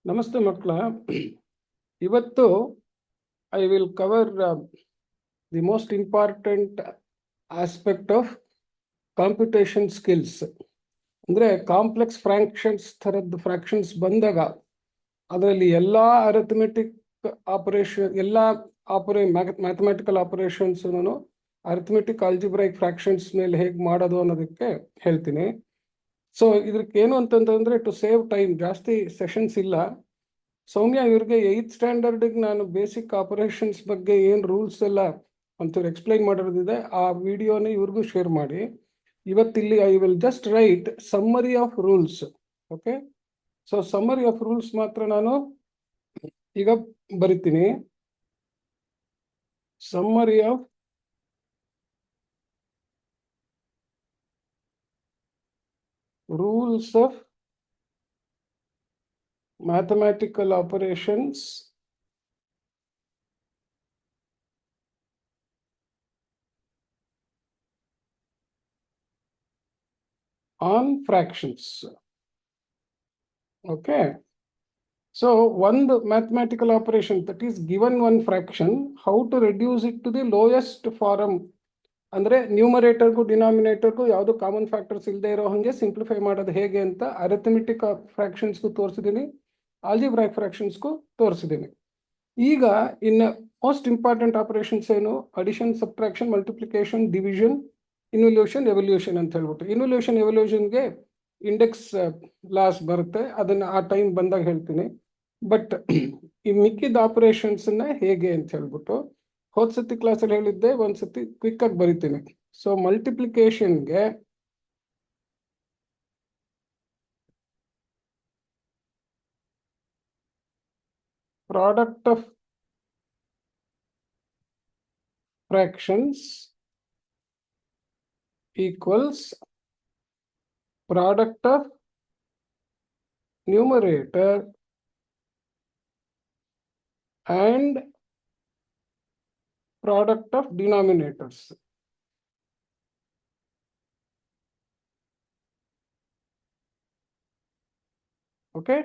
ನಮಸ್ತೆ ಮಕ್ಕಳ. ಇವತ್ತು I will cover the most important aspect of computation skills. ಅಂದರೆ ಕಾಂಪ್ಲೆಕ್ಸ್ ಫ್ರಾಕ್ಷನ್ಸ್ ಥರದ್ದು ಫ್ರಾಕ್ಷನ್ಸ್ ಬಂದಾಗ ಅದರಲ್ಲಿ ಎಲ್ಲ ಅರಿಥಮೆಟಿಕ್ ಆಪರೇಷನ್, ಎಲ್ಲ ಮ್ಯಾಥಮೆಟಿಕಲ್ ಆಪರೇಷನ್ಸನ್ನು ಅರಿಥಮೆಟಿಕ್ ಆಲ್ಜಿಬ್ರೈಕ್ ಫ್ರಾಕ್ಷನ್ಸ್ ಮೇಲೆ ಹೇಗೆ ಮಾಡೋದು ಅನ್ನೋದಕ್ಕೆ ಹೇಳ್ತೀನಿ. ಸೊ ಇದಕ್ಕೆ ಏನು ಅಂತಂದ್ರೆ, ಟು ಸೇವ್ ಟೈಮ್, ಜಾಸ್ತಿ ಸೆಷನ್ಸ್ ಇಲ್ಲ. ಸೌಮ್ಯ ಇವ್ರಿಗೆ 8th ಸ್ಟ್ಯಾಂಡರ್ಡಿಗೆ ನಾನು ಬೇಸಿಕ್ ಆಪರೇಷನ್ಸ್ ಬಗ್ಗೆ ಏನು ರೂಲ್ಸ್ ಎಲ್ಲ ಒಂಚೂರು ಎಕ್ಸ್ಪ್ಲೈನ್ ಮಾಡಿರೋದಿದೆ. ಆ ವಿಡಿಯೋನ ಇವ್ರಿಗೂ ಶೇರ್ ಮಾಡಿ. ಇವತ್ತಿಲ್ಲಿ I will just write summary of rules. Okay, so summary of rules ಮಾತ್ರ ನಾನು ಈಗ ಬರಿತೀನಿ. Summary of rules of mathematical operations on fractions. Okay, so one mathematical operation that is given one fraction, how to reduce it to the lowest form. ಅಂದ್ರೆ ನ್ಯೂಮರೇಟರ್ಗೂ ಡಿನಾಮಿನೇಟರ್ಗೂ ಯಾವುದು common factors ಇಲ್ಲದೆ ಇರೋ ಹಾಗೆ simplify ಮಾಡೋದು ಹೇಗೆ ಅಂತ ಅರಿಥಮೆಟಿಕ್ ಫ್ರಾಕ್ಷನ್ಸ್ಗೂ ತೋರಿಸಿದ್ದೀನಿ, ಆಲ್ಜಿಬ್ರಾಯಿಕ್ ಫ್ರಾಕ್ಷನ್ಸ್ಗೂ ತೋರಿಸಿದ್ದೀನಿ. ಈಗ ಇನ್ನು ಮೋಸ್ಟ್ ಇಂಪಾರ್ಟೆಂಟ್ ಆಪರೇಷನ್ಸ್ ಏನು? Addition, subtraction, multiplication, division, involution, evolution ಅಂತ ಹೇಳ್ಬಿಟ್ಟು. ಇನ್ವಲ್ಯೂಷನ್ ಎವಲ್ಯೂಷನ್ಗೆ ಇಂಡೆಕ್ಸ್ ಲಾಸ್ ಬರುತ್ತೆ, ಅದನ್ನು ಆ ಟೈಮ್ ಬಂದಾಗ ಹೇಳ್ತೀನಿ. ಬಟ್ ಈ ಮಿಕ್ಕಿದ ಆಪರೇಷನ್ಸನ್ನ ಹೇಗೆ ಅಂತ ಹೇಳ್ಬಿಟ್ಟು ಹೋದ ಸತಿ ಕ್ಲಾಸಲ್ಲಿ ಹೇಳಿದ್ದೆ, ಒಂದ್ಸತಿ ಕ್ವಿಕ್ ಆಗಿ ಬರಿತೀನಿ. ಸೊ ಮಲ್ಟಿಪ್ಲಿಕೇಶನ್ಗೆ product of fractions equals product of numerator and product of denominators. Okay,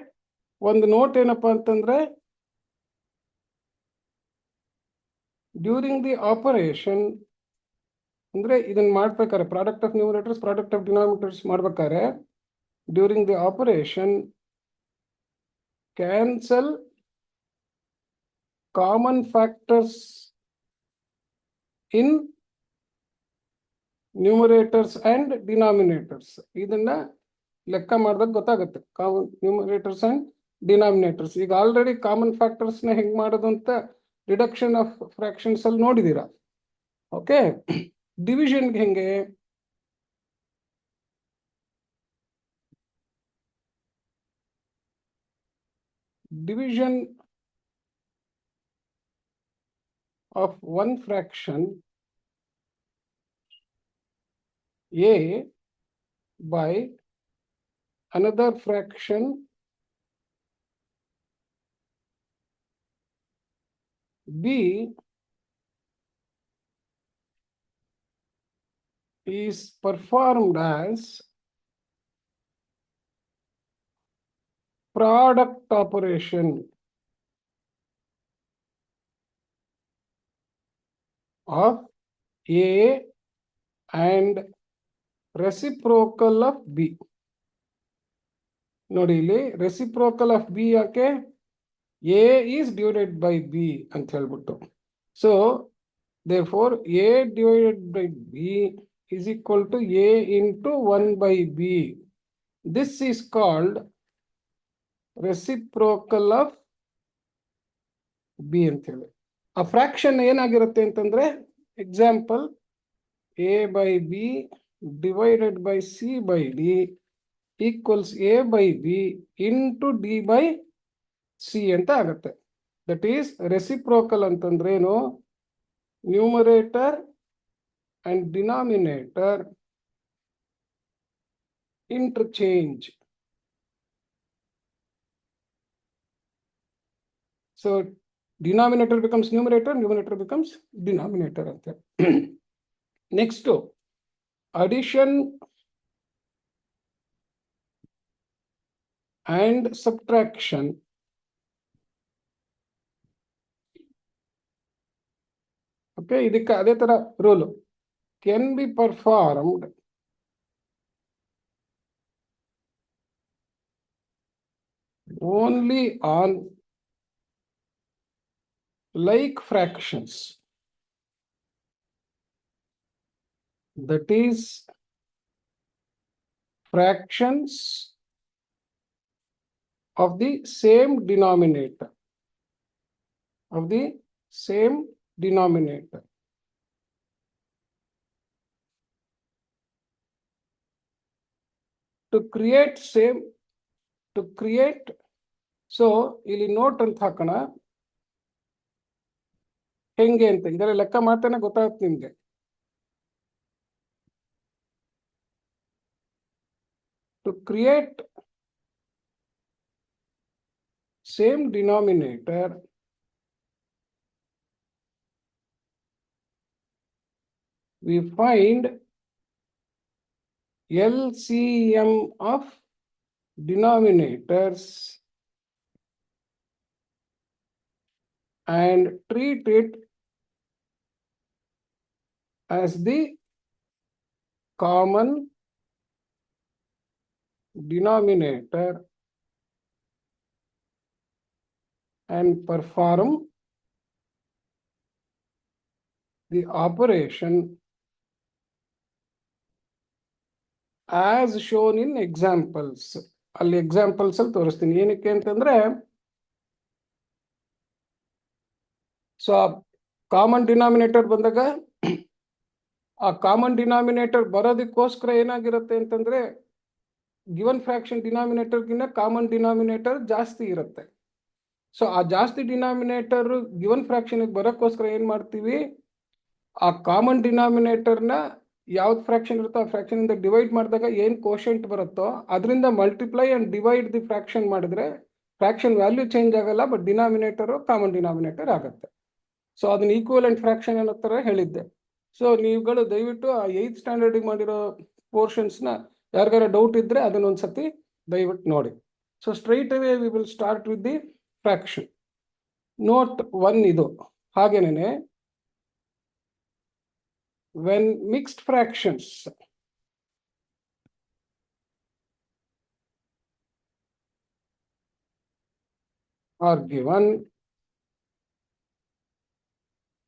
ಒಂದು ನೋಟ್ ಏನಪ್ಪಾ ಅಂತಂದ್ರೆ, ಡ್ಯೂರಿಂಗ್ ದಿ ಆಪರೇಷನ್ ಅಂದ್ರೆ ಇದನ್ನ ಮಾಡ್ಬೇಕಾದ್ರೆ product of numerators, product of denominators ಮಾಡ್ಬೇಕಾದ್ರೆ during the operation cancel common factors in numerators and denominators. ಇದನ್ನ ಲೆಕ್ಕ ಮಾಡಿದಾಗ ಗೊತ್ತಾಗುತ್ತೆ ಕಾಮನ್ ನ್ಯೂಮರೇಟರ್ಸ್ ಅಂಡ್ ಡಿನಾಮಿನೇಟರ್ಸ್. ಈಗ ಆಲ್ರೆಡಿ ಕಾಮನ್ ಫ್ಯಾಕ್ಟರ್ಸ್ನ ಹೆಂಗೆ ಮಾಡೋದು ಅಂತ ರಿಡಕ್ಷನ್ ಆಫ್ ಫ್ರಾಕ್ಷನ್ಸ್ ಅಲ್ಲಿ ನೋಡಿದ್ದೀರಾ. ಓಕೆ, ಡಿವಿಷನ್ಗೆ ಹೆಂಗೆ? Division of one fraction A by another fraction B is performed as product operation of A and reciprocal of B. ನೋಡಿ ಇಲ್ಲಿ ರೆಸಿಪ್ರೋಕಲ್ ಆಫ್ ಬಿ ಯಾಕೆ? A is divided by B ಅಂತ ಹೇಳ್ಬಿಟ್ಟು. So therefore A divided by B is equal to A into 1 by B. This is called reciprocal of B ಅಂತ ಹೇಳಿ. ಆ fraction ಏನಾಗಿರುತ್ತೆ ಅಂತಂದ್ರೆ, example A by B divided by C by D equals A by B into D by C ಅಂತ ಆಗುತ್ತೆ. That is reciprocal ಅಂತಂದ್ರೇನು? Numerator and denominator interchange. So denominator becomes numerator, numerator becomes denominator. Next, addition and subtraction okay, ಇದಕ್ಕೆ ಅದೇ ತರ rule can be performed only on like fractions, that is fractions of the same denominator, to create so ಇಲ್ಲಿ note ಅಂತ ಹಾಕೋಣ, ಹೆಂಗೆ ಅಂತ ಇದರ ಲೆಕ್ಕ ಮಾಡ್ತಾನೆ ಗೊತ್ತಾಗುತ್ತೆ ನಿಮ್ಗೆ. To create same denominator, we find LCM of denominators and treat it as the common denominator and perform the operation as shown in examples. ಅಲ್ಲಿ ಎಕ್ಸಾಂಪಲ್ಸ್ ಅಲ್ಲಿ ತೋರಿಸ್ತೀನಿ. ಏನಕ್ಕೆ ಅಂತಂದ್ರೆ, ಸೊ ಕಾಮನ್ ಡಿನಾಮಿನೇಟರ್ ಬಂದಾಗ ಆ ಕಾಮನ್ ಡಿನಾಮಿನೇಟರ್ ಬರೋದಕ್ಕೋಸ್ಕರ ಏನಾಗಿರುತ್ತೆ ಅಂತಂದ್ರೆ, ಗಿವನ್ ಫ್ರಾಕ್ಷನ್ ಡಿನಾಮಿನೇಟರ್ಗಿಂತ ಕಾಮನ್ ಡಿನಾಮಿನೇಟರ್ ಜಾಸ್ತಿ ಇರುತ್ತೆ. ಸೊ ಆ ಜಾಸ್ತಿ ಡಿನಾಮಿನೇಟರ್ ಗಿವನ್ ಫ್ರಾಕ್ಷನ್ ಬರೋಕ್ಕೋಸ್ಕರ ಏನ್ ಮಾಡ್ತೀವಿ, ಆ ಕಾಮನ್ ಡಿನಾಮಿನೇಟರ್ನ ಯಾವ್ದು ಫ್ರಾಕ್ಷನ್ ಇರುತ್ತೋ ಆ ಫ್ರಾಕ್ಷನ್ ಇಂದ ಡಿವೈಡ್ ಮಾಡಿದಾಗ ಏನ್ ಕೋಶೆಂಟ್ ಬರುತ್ತೋ ಅದರಿಂದ multiply and divide the fraction ಮಾಡಿದ್ರೆ ಫ್ರಾಕ್ಷನ್ ವ್ಯಾಲ್ಯೂ ಚೇಂಜ್ ಆಗಲ್ಲ, ಬಟ್ ಡಿನಾಮಿನೇಟರ್ ಕಾಮನ್ ಡಿನಾಮಿನೇಟರ್ ಆಗುತ್ತೆ. ಸೊ ಅದನ್ನ ಈಕ್ವಲೆಂಟ್ ಫ್ರಾಕ್ಷನ್ ಅನ್ನೋ ತರ ಹೇಳಿದ್ದೆ. ಸೊ ನೀವುಗಳು ದಯವಿಟ್ಟು ಆ 8th ಸ್ಟ್ಯಾಂಡರ್ಡ್ ಮಾಡಿರೋ ಪೋರ್ಷನ್ಸ್ನ ಯಾರಿಗಾರ ಡೌಟ್ ಇದ್ರೆ ಅದನ್ನೊಂದ್ಸತಿ ದಯವಿಟ್ಟು ನೋಡಿ. So straight away we will start with the fraction. Note 1 ಇದು. ಹಾಗೇನೆ when mixed fractions are given,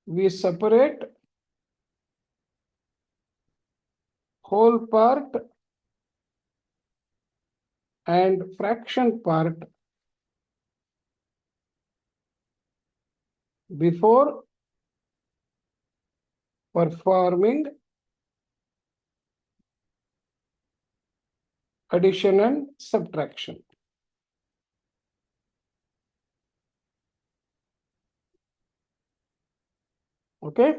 we separate whole part and fraction part before performing addition and subtraction. Okay.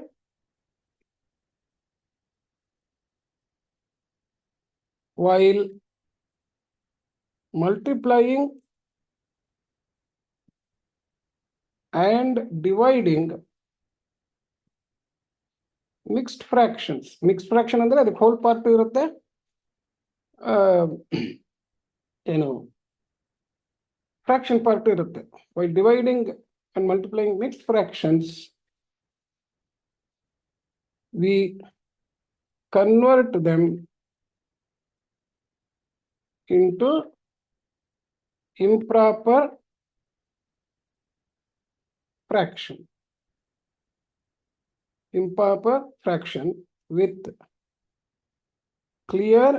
While multiplying and dividing mixed fractions, mixed fraction ಅಂದ್ರೆ ಅದಕ್ಕೆ hole part ಇರುತ್ತೆ, ಏನು fraction part ಇರುತ್ತೆ. By dividing and multiplying mixed fractions V convert them into improper fraction. Improper fraction with clear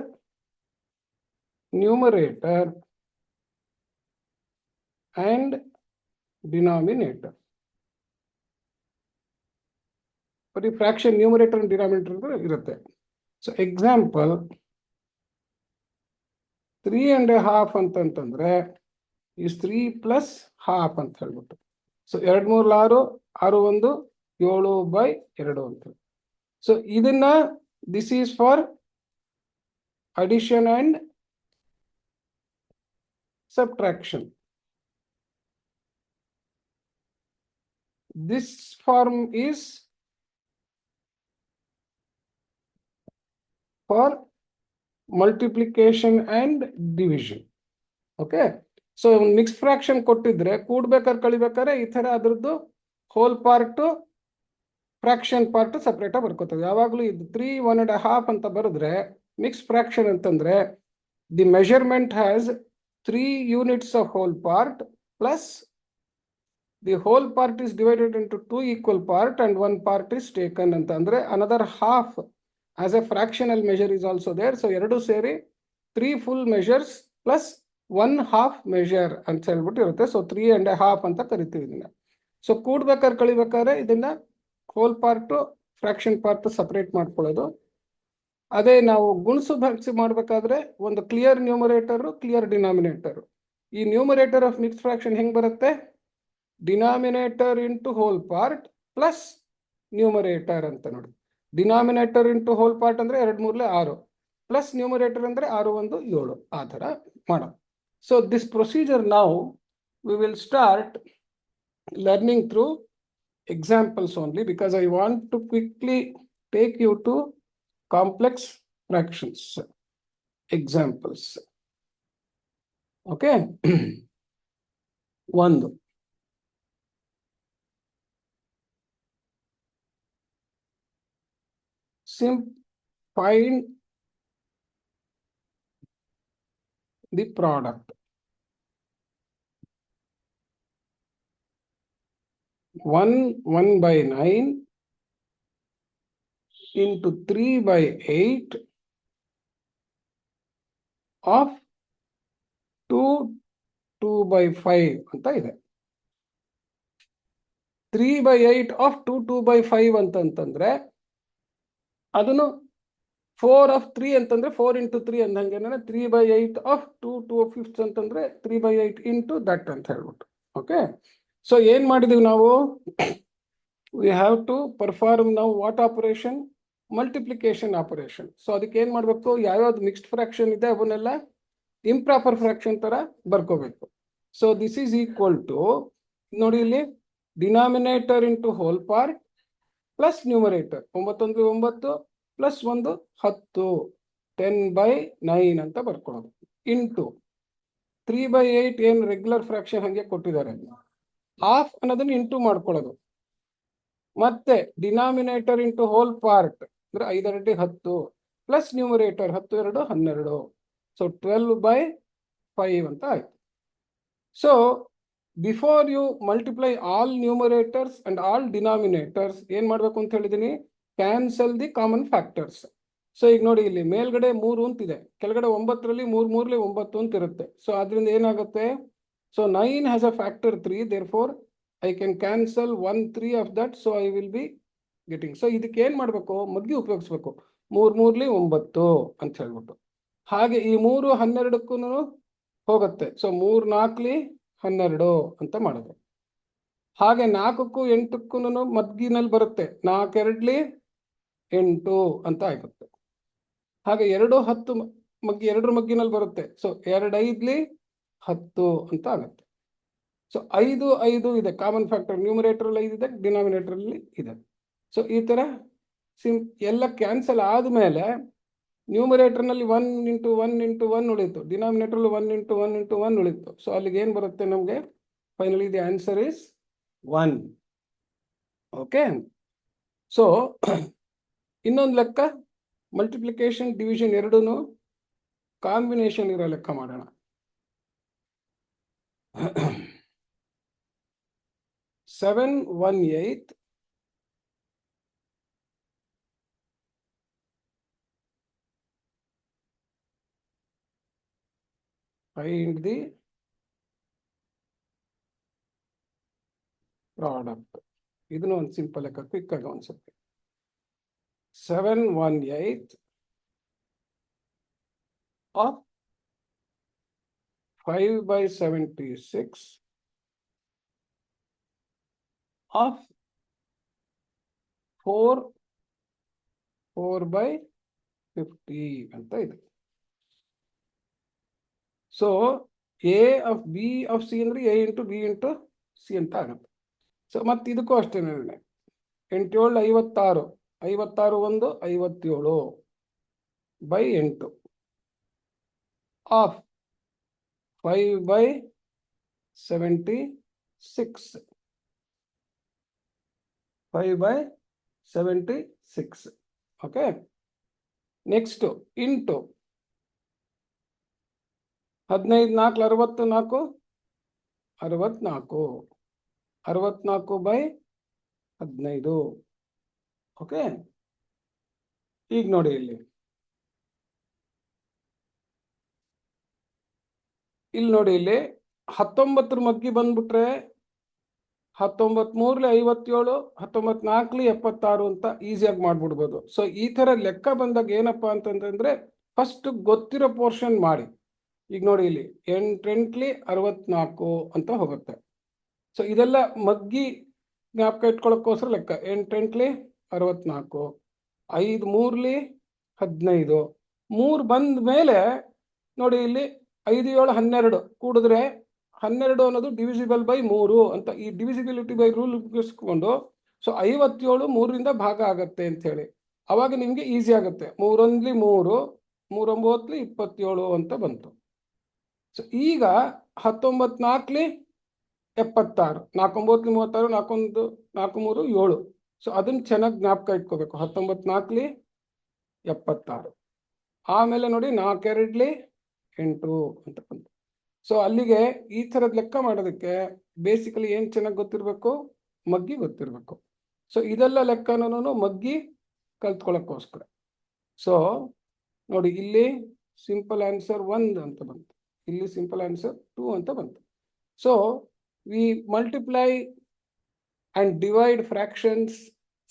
numerator and denominator. But the fraction numerator and denominator irutte. So example 3.5 ಅಂತಂದ್ರೆ is 3 plus half ಅಂತ ಹೇಳ್ಬಿಟ್ಟು. So 2 3 6 6 1 7/2 ಅಂತ. So ಇದನ್ನ this is for addition and subtraction. This form is for multiplication and division. Okay, so mix fraction ಕೊಟ್ಟಿದ್ರೆ ಕೂಡ್ಬೇಕಾದ್ರೆ ಕಳಿಬೇಕಾದ್ರೆ ಈ ತರ ಅದ್ರದ್ದು whole part fraction part separate ಆಗಿ ಬರ್ಕೋತೇವೆ. ಯಾವಾಗಲೂ ಇದು 3 1.5 ಅಂತ ಬರೆದ್ರೆ ಮಿಕ್ಸ್ ಫ್ರಾಕ್ಷನ್ ಅಂತಂದ್ರೆ the measurement has 3 units of whole part plus the whole part is divided into 2 equal part and 1 part is taken ಅಂತ ಅಂದ್ರೆ another half as a fractional measure is also there. So ಎರಡು ಸೇರಿ 3 full measures plus 1 half measure ಅಂತ ಹೇಳ್ಬಿಟ್ಟು ಇರುತ್ತೆ. So 3.5 ಅಂತ ಕರಿತೀವಿ ಇದನ್ನ. ಸೊ ಕೂಡ್ಬೇಕಾದ್ರೆ ಕಳಿಬೇಕಾದ್ರೆ ಇದನ್ನ whole part fraction part separate ಮಾಡ್ಕೊಳ್ಳೋದು. ಅದೇ ನಾವು ಗುಣಿಸು ಭಾಗಿಸಿ ಮಾಡಬೇಕಾದ್ರೆ ಒಂದು ಕ್ಲಿಯರ್ ನ್ಯೂಮರೇಟರ್ ಕ್ಲಿಯರ್ ಡಿನಾಮಿನೇಟರ್. ಈ ನ್ಯೂಮರೇಟರ್ ಆಫ್ ಮಿಕ್ಸ್ ಫ್ರಾಕ್ಷನ್ ಹೆಂಗ್ ಬರುತ್ತೆ? Denominator into whole part plus numerator ಅಂತ ನೋಡಿ. ಡಿನಾಮಿನೇಟರ್ ಇಂಟು ಹೋಲ್ ಪಾರ್ಟ್ ಅಂದ್ರೆ 2 3 6 ಪ್ಲಸ್ ನ್ಯೂಮರೇಟರ್ ಅಂದ್ರೆ 6 1 7 ಆ ಥರ ಮಾಡೋಣ. ಸೊ ದಿಸ್ ಪ್ರೊಸೀಜರ್ ನಾವು we will start learning through examples only because I want to quickly take you to complex fractions examples. Okay. One. Find the product. 1/9 into 3/8 of 2/5 ಅಂತ ಇದೆ. 3/8 of 2/5 ಅಂತಂದ್ರೆ ಅದನ್ನು 4 of 3 ಅಂತಂದ್ರೆ 4 into 3 ಅಂದಂಗೆ 3/8 of 2/5 ಅಂತಂದ್ರೆ 3/8 into that ಅಂತ ಹೇಳ್ಬಿಟ್ಟು. Okay. So ಏನ್ ಮಾಡಿದೀವಿ ನಾವು? ವಿ ಹ್ಯಾವ್ ಟು ಪರ್ಫಾರ್ಮ್ ನಾವು what operation? Multiplication operation. So ಅದಕ್ಕೆ ಏನ್ ಮಾಡ್ಬೇಕು? ಯಾವ್ಯಾವ್ದು ಮಿಕ್ಸ್ಡ್ ಫ್ರಾಕ್ಷನ್ ಇದೆ ಅವನ್ನೆಲ್ಲ ಇಂಪ್ರಾಪರ್ ಫ್ರಾಕ್ಷನ್ ತರ ಬರ್ಕೋಬೇಕು. So this is equal to ನೋಡಿ ಇಲ್ಲಿ denominator into whole part plus numerator 9 1 9 plus 1 10 10/9 ಅಂತ ಬರ್ಕೊಳ್ಳೋದು ಇಂಟು 3/8 ಏನು ರೆಗ್ಯುಲರ್ ಫ್ರಾಕ್ಷನ್ ಹಂಗೆ ಕೊಟ್ಟಿದ್ದಾರೆ. ಹಾಫ್ ಅನ್ನೋದನ್ನ ಇಂಟು ಮಾಡ್ಕೊಳ್ಳೋದು. ಮತ್ತೆ ಡಿನಾಮಿನೇಟರ್ ಇಂಟು ಹೋಲ್ ಪಾರ್ಟ್ ಅಂದ್ರೆ 5 2 10 ಪ್ಲಸ್ ನ್ಯೂಮರೇಟರ್ 10 2 12. ಸೊ 12/5 ಅಂತ ಆಯ್ತು. So before you multiply all numerators and all denominators ಏನ್ ಮಾಡ್ಬೇಕು ಅಂತ ಹೇಳಿದೀನಿ? Cancel the common factors. So ಈಗ ನೋಡಿ ಇಲ್ಲಿ ಮೇಲ್ಗಡೆ 3 ಅಂತಿದೆ, ಕೆಳಗಡೆ 9ರಲ್ಲಿ 3 3 9 ಅಂತ ಇರುತ್ತೆ. ಸೊ ಅದರಿಂದ ಏನಾಗುತ್ತೆ? So 9 has a factor 3, therefore I can cancel 1 3 of that, so I will be getting. So ಇದಕ್ಕೆ ಏನ್ ಮಾಡಬೇಕು? ಮಗ್ಗಿ ಉಪಯೋಗಿಸ್ಬೇಕು. 3 3 9 ಅಂತ ಹೇಳ್ಬಿಟ್ಟು. ಹಾಗೆ ಈ 3 12ಕ್ಕೂ ಹೋಗುತ್ತೆ. ಸೊ 3 4 12 ಅಂತ ಮಾಡೋದು. ಹಾಗೆ 4ಕ್ಕೂ 8ಕ್ಕೂ ಮಗ್ಗಿನಲ್ಲಿ ಬರುತ್ತೆ. 4 2 8 ಅಂತ ಆಗುತ್ತೆ. ಹಾಗೆ 2 10 ಮಗ್ಗಿ 2 ಮಗ್ಗಿನಲ್ಲಿ ಬರುತ್ತೆ. ಸೊ 2 5 10 ಅಂತ ಆಗುತ್ತೆ. ಸೊ 5 5 ಇದೆ ಕಾಮನ್ ಫ್ಯಾಕ್ಟರ್. ನ್ಯೂಮರೇಟರ್ 5 ಇದೆ, ಡಿನಾಮಿನೇಟರ್ ಅಲ್ಲಿ ಇದೆ. ಸೊ ಈ ತರ ಎಲ್ಲ ಕ್ಯಾನ್ಸಲ್ ಆದ್ಮೇಲೆ ನ್ಯೂಮರೇಟರ್ ನಲ್ಲಿ 1 into 1 into 1 ಉಳಿತು, ಡಿನಾಮಿನೇಟರ್ 1 into 1 into 1 ಉಳಿತು. ಸೊ ಅಲ್ಲಿಗೆ ಏನ್ ಬರುತ್ತೆ ನಮ್ಗೆ? Finally the answer is 1. Okay. So ಇನ್ನೊಂದು ಲೆಕ್ಕ ಮಲ್ಟಿಪ್ಲಿಕೇಶನ್ ಡಿವಿಷನ್ ಎರಡೂನು ಕಾಂಬಿನೇಷನ್ ಇರೋ ಲೆಕ್ಕ ಮಾಡೋಣ. 7 1/8 find the product. ಇದನ್ನು ಒಂದು ಸಿಂಪಲ್ ಲೆಕ್ಕ ಕ್ವಿಕ್ ಆಗಿ ಅನ್ಸುತ್ತೆ. 7 1/8 of 5/76 of 4/50 ಅಂತ ಇದೆ. So A of B of C ಅಂದ್ರೆ A into B into C ಅಂತ ಆಗುತ್ತೆ. ಸೊ ಮತ್ತೆ ಇದಕ್ಕೂ ಅಷ್ಟೇ 8 7 56 56 1 57/8 of 5/76 5/76 76. Okay, next into 15 4 64 64 64 by 15. Okay, ಈಗ ನೋಡಿ ಇಲ್ಲಿ ನೋಡಿ ಇಲ್ಲಿ 19 ಮಗ್ಗಿ ಬಂದ್ಬಿಟ್ರೆ 19 3 57, 19 4 76 ಅಂತ ಈಸಿಯಾಗಿ ಮಾಡ್ಬಿಡ್ಬೋದು. ಸೊ ಈ ತರ ಲೆಕ್ಕ ಬಂದಾಗ ಏನಪ್ಪಾ ಅಂತಂದ್ರೆ ಫಸ್ಟ್ ಗೊತ್ತಿರೋ ಪೋರ್ಷನ್ ಮಾಡಿ. ಈಗ ನೋಡಿ ಇಲ್ಲಿ 8 8 64 ಅಂತ ಹೋಗುತ್ತೆ. ಸೊ ಇದೆಲ್ಲ ಮಗ್ಗಿ ಜ್ಞಾಪಕ ಇಟ್ಕೊಳ್ಳೋಕ್ಕೋಸ್ಕರ ಲೆಕ್ಕ. 8 8 64, 5 3 15, 3 ಬಂದ ಮೇಲೆ ನೋಡಿ ಇಲ್ಲಿ 5 7 12 ಕೂಡಿದ್ರೆ 12 ಅನ್ನೋದು ಡಿವಿಸಿಬಲ್ ಬೈ 3 ಅಂತ ಈ ಡಿವಿಸಿಬಿಲಿಟಿ ಬೈ ರೂಲ್ ಉಪಯೋಗಿಸ್ಕೊಂಡು ಸೊ 57 3ರಿಂದ ಭಾಗ ಆಗತ್ತೆ ಅಂತ ಹೇಳಿ ಅವಾಗ ನಿಮ್ಗೆ ಈಸಿ ಆಗುತ್ತೆ. 3 1 3, 3 9 27 ಅಂತ ಬಂತು. ಸೊ ಈಗ 19 4 76, 4 9 36, 4 1 4 3 7. ಸೊ ಅದನ್ನ ಚೆನ್ನಾಗಿ ಜ್ಞಾಪಕ ಇಟ್ಕೋಬೇಕು. 19 4 76, ಆಮೇಲೆ ನೋಡಿ 4 2 8 ಅಂತ ಬಂತು. ಸೊ ಅಲ್ಲಿಗೆ ಈ ಥರದ ಲೆಕ್ಕ ಮಾಡೋದಕ್ಕೆ ಬೇಸಿಕಲಿ ಏನು ಚೆನ್ನಾಗಿ ಗೊತ್ತಿರಬೇಕು, ಮಗ್ಗಿ ಗೊತ್ತಿರಬೇಕು. ಸೊ ಇದೆಲ್ಲ ಲೆಕ್ಕನೂ ಮಗ್ಗಿ ಕಲ್ತ್ಕೊಳ್ಳೋಕ್ಕೋಸ್ಕರ. ಸೊ ನೋಡಿ ಇಲ್ಲಿ ಸಿಂಪಲ್ ಆನ್ಸರ್ 1 ಅಂತ ಬಂತು, ಇಲ್ಲಿ ಸಿಂಪಲ್ ಆನ್ಸರ್ 2 ಅಂತ ಬಂತು. So we multiply and divide fractions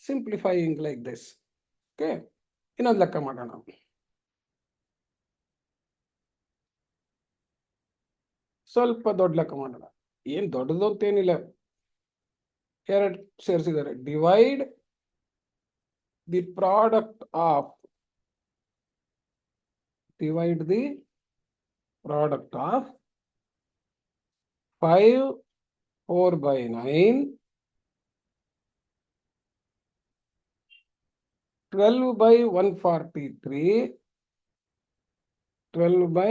simplifying like this. Okay, ಇನ್ನೊಂದು ಲೆಕ್ಕ ಮಾಡೋಣ. ಸ್ವಲ್ಪ ದೊಡ್ಡ ಲೆಕ್ಕ ಮಾಡೋಣ. ಏನು ದೊಡ್ಡದು ಅಂತೇನಿಲ್ಲ, 2 ಸೇರಿಸಿದ್ದಾರೆ. Divide the product of 5 4 by 9, 12 by 143, 12 by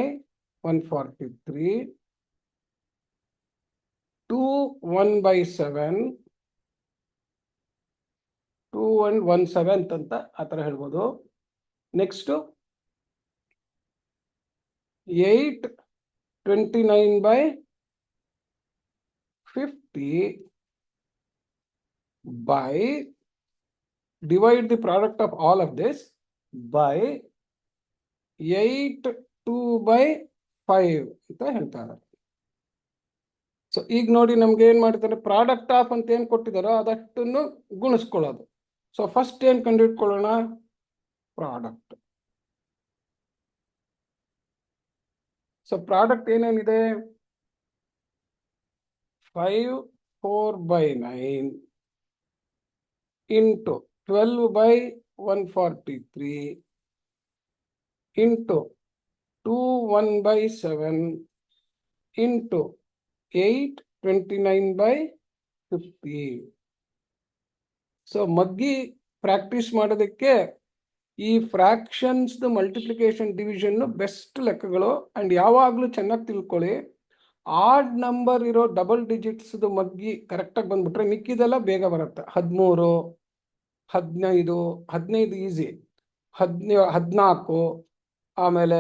143, 2 1 by 7, 2 1 1/7 ಅಂತ ಆ ಥರ ಹೇಳ್ಬೋದು. Next 8 29 by 50 by divide the product of all of this by 8 2 by 5 ಅಂತ ಹೇಳ್ತಾರೆ. ಸೊ ಈಗ ನೋಡಿ ನಮ್ಗೆ ಏನ್ ಮಾಡ್ತಾರೆ, ಪ್ರಾಡಕ್ಟ್ ಆಫ್ ಅಂತ ಏನ್ ಕೊಟ್ಟಿದಾರೋ ಅದಷ್ಟನ್ನು ಗುಣಿಸ್ಕೊಳ್ಳೋದು. ಸೊ ಫಸ್ಟ್ ಏನ್ ಕಂಡುಹಿಡ್ಕೊಳ್ಳೋಣ, ಪ್ರಾಡಕ್ಟ್. ಸೊ ಪ್ರಾಡಕ್ಟ್ ಏನೇನಿದೆ, 5 4 by 9 into 12 by 143 into 2 1 by 7 into 8 29 by 50. So ಮಗ್ಗಿ ಪ್ರಾಕ್ಟೀಸ್ ಮಾಡೋದಕ್ಕೆ ಈ ಫ್ರಾಕ್ಷನ್ಸ್ ಮಲ್ಟಿಪ್ಲಿಕೇಶನ್ ಡಿವಿಷನ್ ಬೆಸ್ಟ್ ಲೆಕ್ಕಗಳು. ಅಂಡ್ ಯಾವಾಗಲೂ ಚೆನ್ನಾಗಿ ತಿಳ್ಕೊಳ್ಳಿ, ಆಡ್ ನಂಬರ್ ಇರೋ ಡಬಲ್ ಡಿಜಿಟ್ಸ್ ಮಗ್ಗಿ ಕರೆಕ್ಟಾಗಿ ಬಂದ್ಬಿಟ್ರೆ ಮಿಕ್ಕಿದೆಲ್ಲ ಬೇಗ ಬರುತ್ತೆ. 13 15 15 ಈಸಿ, 14 ಆಮೇಲೆ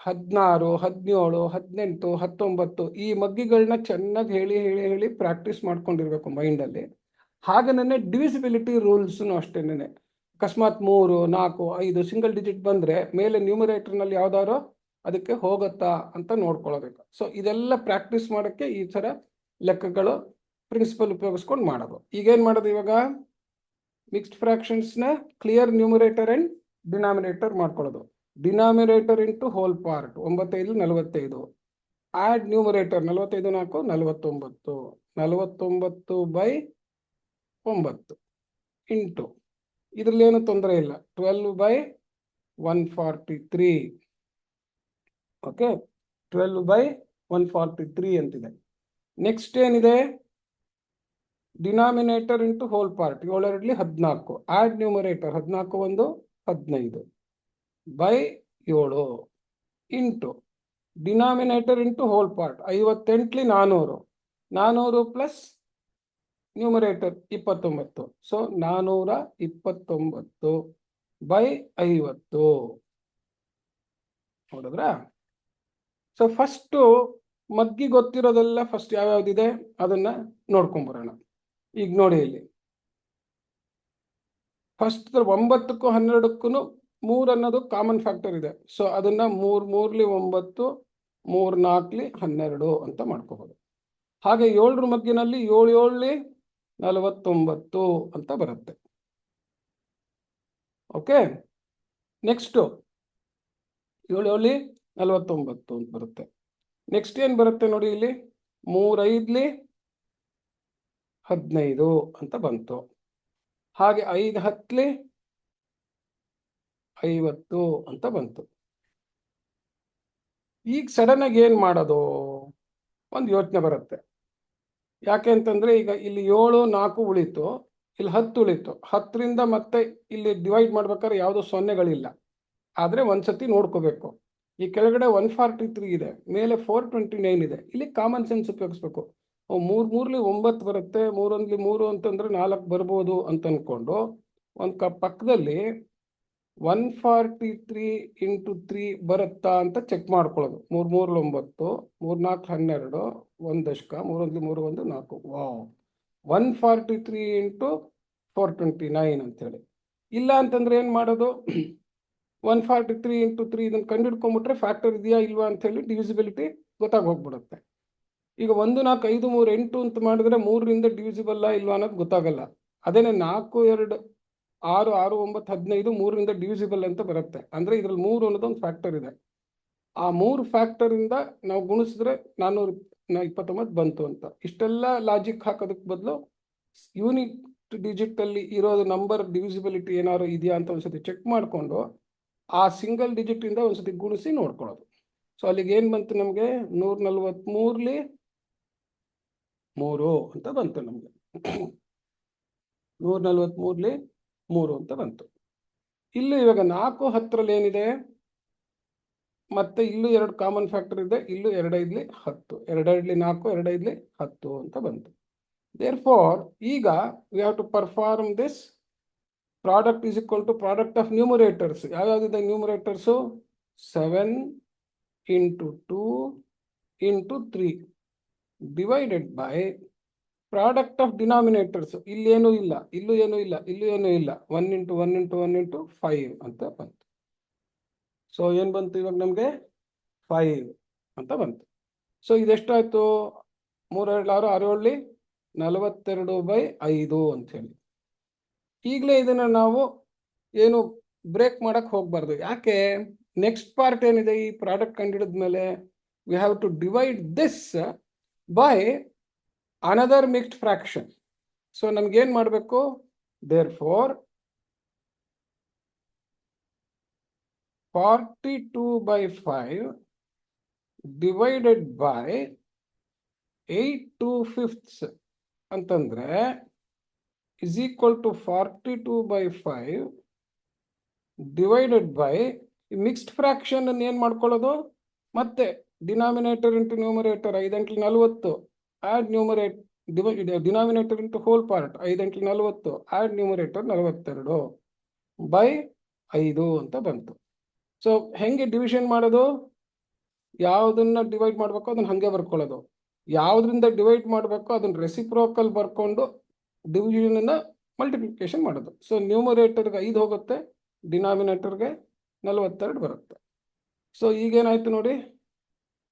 16 17 18 19 ಈ ಮಗ್ಗಿಗಳನ್ನ ಚೆನ್ನಾಗಿ ಹೇಳಿ ಹೇಳಿ ಹೇಳಿ ಪ್ರಾಕ್ಟೀಸ್ ಮಾಡ್ಕೊಂಡಿರ್ಬೇಕು ಮೈಂಡಲ್ಲಿ. ಹಾಗೇನೆ ಡಿವಿಸಿಬಿಲಿಟಿ ರೂಲ್ಸ್ನು ಅಷ್ಟೇನೆ. ಅಕಸ್ಮಾತ್ 3 4 5 ಸಿಂಗಲ್ ಡಿಜಿಟ್ ಬಂದರೆ ಮೇಲೆ ನ್ಯೂಮರೇಟರ್ನಲ್ಲಿ ಯಾವ್ದಾರೋ ಅದಕ್ಕೆ ಹೋಗುತ್ತಾ ಅಂತ ನೋಡ್ಕೊಳ್ಬೇಕು. ಸೊ ಇದೆಲ್ಲ ಪ್ರಾಕ್ಟೀಸ್ ಮಾಡೋಕ್ಕೆ ಈ ಥರ ಲೆಕ್ಕಗಳು ಪ್ರಿನ್ಸಿಪಲ್ ಉಪಯೋಗಿಸ್ಕೊಂಡು ಮಾಡೋದು. ಈಗೇನು ಮಾಡೋದು, ಇವಾಗ ಮಿಕ್ಸ್ಡ್ ಫ್ರಾಕ್ಷನ್ಸ್ನ ಕ್ಲಿಯರ್ ನ್ಯೂಮರೇಟರ್ ಆ್ಯಂಡ್ ಡಿನಾಮಿನೇಟರ್ ಮಾಡ್ಕೊಳ್ಳೋದು. Denominator into whole part 9 45, add numerator 45 4 49, 49 by 9 into ಇದರಲ್ಲೇನು ತೊಂದರೆ ಇಲ್ಲ 12 by 143. ಓಕೆ, 12 by 143 ಅಂತಿದೆ. ನೆಕ್ಸ್ಟ್ ಏನಿದೆ, denominator into whole part 7 2 14, add numerator 14 1 15 by 7 into denominator into whole part 58 400 400 plus numerator 29. So 429/50 ನೋಡಿದ್ರಾ? So first ಮಗ್ಗಿ ಗೊತ್ತಿರೋದೆಲ್ಲ first ಯಾವ್ಯಾವ್ದಿದೆ ಅದನ್ನ ನೋಡ್ಕೊಂಬರೋಣ. ಈಗ ನೋಡಿ ಇಲ್ಲಿ ಫಸ್ಟ್ 9ಕ್ಕೂ 12ಕ್ಕೂ 3 ಅನ್ನೋದು ಕಾಮನ್ ಫ್ಯಾಕ್ಟರ್ ಇದೆ. ಸೊ ಅದನ್ನ 3 3 9 3 4 12 ಅಂತ ಮಾಡ್ಕೋಬಹುದು. ಹಾಗೆ 7ರ ಮಗ್ಗಿನಲ್ಲಿ 7 7 49 ಅಂತ ಬರುತ್ತೆ. ಓಕೆ, ನೆಕ್ಸ್ಟ್ 7 7 49 ಅಂತ ಬರುತ್ತೆ. ನೆಕ್ಸ್ಟ್ ಏನ್ ಬರುತ್ತೆ ನೋಡಿ ಇಲ್ಲಿ 3 5 15 ಅಂತ ಬಂತು. ಹಾಗೆ 5 10 50 ಅಂತ ಬಂತು. ಈಗ ಸಡನ್ ಆಗಿ ಏನ್ ಮಾಡೋದು ಒಂದು ಯೋಚನೆ ಬರುತ್ತೆ. ಯಾಕೆ ಅಂತಂದ್ರೆ ಈಗ ಇಲ್ಲಿ 7 4 ಉಳಿತು, ಇಲ್ಲಿ 10 ಉಳಿತು. 10ರಿಂದ ಮತ್ತೆ ಇಲ್ಲಿ ಡಿವೈಡ್ ಮಾಡ್ಬೇಕಾದ್ರೆ ಯಾವುದೋ ಸೊನ್ನೆಗಳಿಲ್ಲ. ಆದ್ರೆ ಒಂದ್ಸತಿ ನೋಡ್ಕೋಬೇಕು. ಈ ಕೆಳಗಡೆ 143 ಇದೆ, ಮೇಲೆ 429 ಇದೆ. ಇಲ್ಲಿ ಕಾಮನ್ ಸೆನ್ಸ್ ಉಪಯೋಗಿಸ್ಬೇಕು. 3 3 9 ಬರುತ್ತೆ, 3 1 3 ಅಂತಂದ್ರೆ 4 ಬರ್ಬೋದು ಅಂತ ಅನ್ಕೊಂಡು ಒಂದು ಪಕ್ಕದಲ್ಲಿ 143 × 3 ಬರುತ್ತಾ ಅಂತ ಚೆಕ್ ಮಾಡ್ಕೊಳ್ಳೋದು. 3 3 9, 3 4 12, 1 ದಶಕ, 3 1 3 1 4. ವಾವ್, 143 × 429 ಅಂತೇಳಿ. ಇಲ್ಲ ಅಂತಂದ್ರೆ ಏನ್ ಮಾಡೋದು, 143 × 3 ಇದನ್ನು ಕಂಡುಹಿಡ್ಕೊಂಡ್ಬಿಟ್ರೆ ಫ್ಯಾಕ್ಟರ್ ಇದೆಯಾ ಇಲ್ವಾ ಅಂತ ಹೇಳಿ ಡಿವಿಸಿಬಿಲಿಟಿ ಗೊತ್ತಾಗೋಗ್ಬಿಡುತ್ತೆ. ಈಗ 1 4 5 3 8 ಅಂತ ಮಾಡಿದ್ರೆ 3ರಿಂದ ಡಿವಿಸಿಬಲ್ ಇಲ್ವಾ ಅನ್ನೋದು ಗೊತ್ತಾಗಲ್ಲ. ಅದೇನೆ 4 2 6 6 9 15 3ರಿಂದ ಡಿವಿಸಿಬಲ್ ಅಂತ ಬರುತ್ತೆ. ಅಂದ್ರೆ ಇದ್ರಲ್ಲಿ 3 ಅನ್ನೋದು ಒಂದು ಫ್ಯಾಕ್ಟರ್ ಇದೆ. ಆ 3 ಫ್ಯಾಕ್ಟರ್ ಇಂದ ನಾವು ಗುಣಿಸಿದ್ರೆ 429 ಬಂತು ಅಂತ. ಇಷ್ಟೆಲ್ಲ ಲಾಜಿಕ್ ಹಾಕೋದಕ್ಕೆ ಬದಲು ಯೂನಿಟ್ ಡಿಜಿಟ್ ಅಲ್ಲಿ ಇರೋದು ನಂಬರ್ ಡಿವಿಸಿಬಿಲಿಟಿ ಏನಾದ್ರು ಇದೆಯಾ ಅಂತ ಒಂದ್ಸತಿ ಚೆಕ್ ಮಾಡಿಕೊಂಡು ಆ ಸಿಂಗಲ್ ಡಿಜಿಟ್ ಇಂದ ಒಂದ್ಸತಿ ಗುಣಿಸಿ ನೋಡ್ಕೊಳ್ಳೋದು. ಸೊ ಅಲ್ಲಿಗೆ ಏನ್ ಬಂತು ನಮಗೆ 143 3 ಅಂತ ಬಂತು. ನಮಗೆ 143 3 ಅಂತ ಬಂತು. ಇಲ್ಲಿ ಇವಾಗ 4 10ರಲ್ಲಿ ಏನಿದೆ, ಮತ್ತೆ ಇಲ್ಲೂ 2 ಕಾಮನ್ ಫ್ಯಾಕ್ಟರ್ ಇದೆ, ಇಲ್ಲೂ 2 5 10, 2 5 4 2 5 10 ಅಂತ ಬಂತು. Therefore ಈಗ we have to perform this product is equal to product of numerators. ಯಾವ್ಯಾವ್ದಿದೆ numerators? 7 × 2 × 3 divided by product of denominators. ಇಲ್ಲೇನೂ ಇಲ್ಲ, ಇಲ್ಲೂ ಏನೂ ಇಲ್ಲ, ಇಲ್ಲೂ ಏನೂ ಇಲ್ಲ. 1 × 1 × 1 × 5 ಅಂತ ಬಂತು. ಸೊ ಏನ್ ಬಂತು ಇವಾಗ ನಮ್ಗೆ 5 ಅಂತ ಬಂತು. ಸೊ ಇದೆಷ್ಟಾಯ್ತು? 3 2 6 6 42/5 ಅಂತ ಹೇಳಿ. ಈಗಲೇ ಇದನ್ನ ನಾವು ಏನು ಬ್ರೇಕ್ ಮಾಡಕ್ ಹೋಗ್ಬಾರ್ದು. ಯಾಕೆ? ನೆಕ್ಸ್ಟ್ ಪಾರ್ಟ್ ಏನಿದೆ ಈ ಪ್ರಾಡಕ್ಟ್ ಕಂಡಿಡಿದ ಮೇಲೆ we have to divide this by another mixed fraction. So ನಮ್ಗೇನ್ ಮಾಡಬೇಕು? ದೇರ್ಫೋರ್ 42/5 ಡಿವೈಡೆಡ್ ಬೈ 8 2/5 ಅಂತಂದ್ರೆ is equal to 42/5 divided by mixed fraction ಅನ್ನು ಏನ್ ಮಾಡ್ಕೊಳ್ಳೋದು, ಮತ್ತೆ denominator into numerator 5 × 40 add denominator into whole part 5 × 40 add numerator 42/5 ಅಂತ ಬಂತು. ಸೊ ಹೆಂಗೆ ಡಿವಿಷನ್ ಮಾಡೋದು? ಯಾವುದನ್ನ ಡಿವೈಡ್ ಮಾಡಬೇಕು ಅದನ್ನ ಹಂಗೆ ಬರ್ಕೊಳ್ಳೋದು, ಯಾವ್ದ್ರಿಂದ ಡಿವೈಡ್ ಮಾಡಬೇಕು ಅದನ್ನ ರೆಸಿಪ್ರೋಕಲ್ ಬರ್ಕೊಂಡು ಡಿವಿಷನ್ ಅನ್ನ ಮಲ್ಟಿಪ್ಲಿಕೇಶನ್ ಮಾಡೋದು. ಸೊ ನ್ಯೂಮರೇಟರ್ಗೆ 5 ಹೋಗುತ್ತೆ, ಡಿನಾಮಿನೇಟರ್ಗೆ 42 ಬರುತ್ತೆ. ಸೊ ಈಗೇನಾಯ್ತು ನೋಡಿ,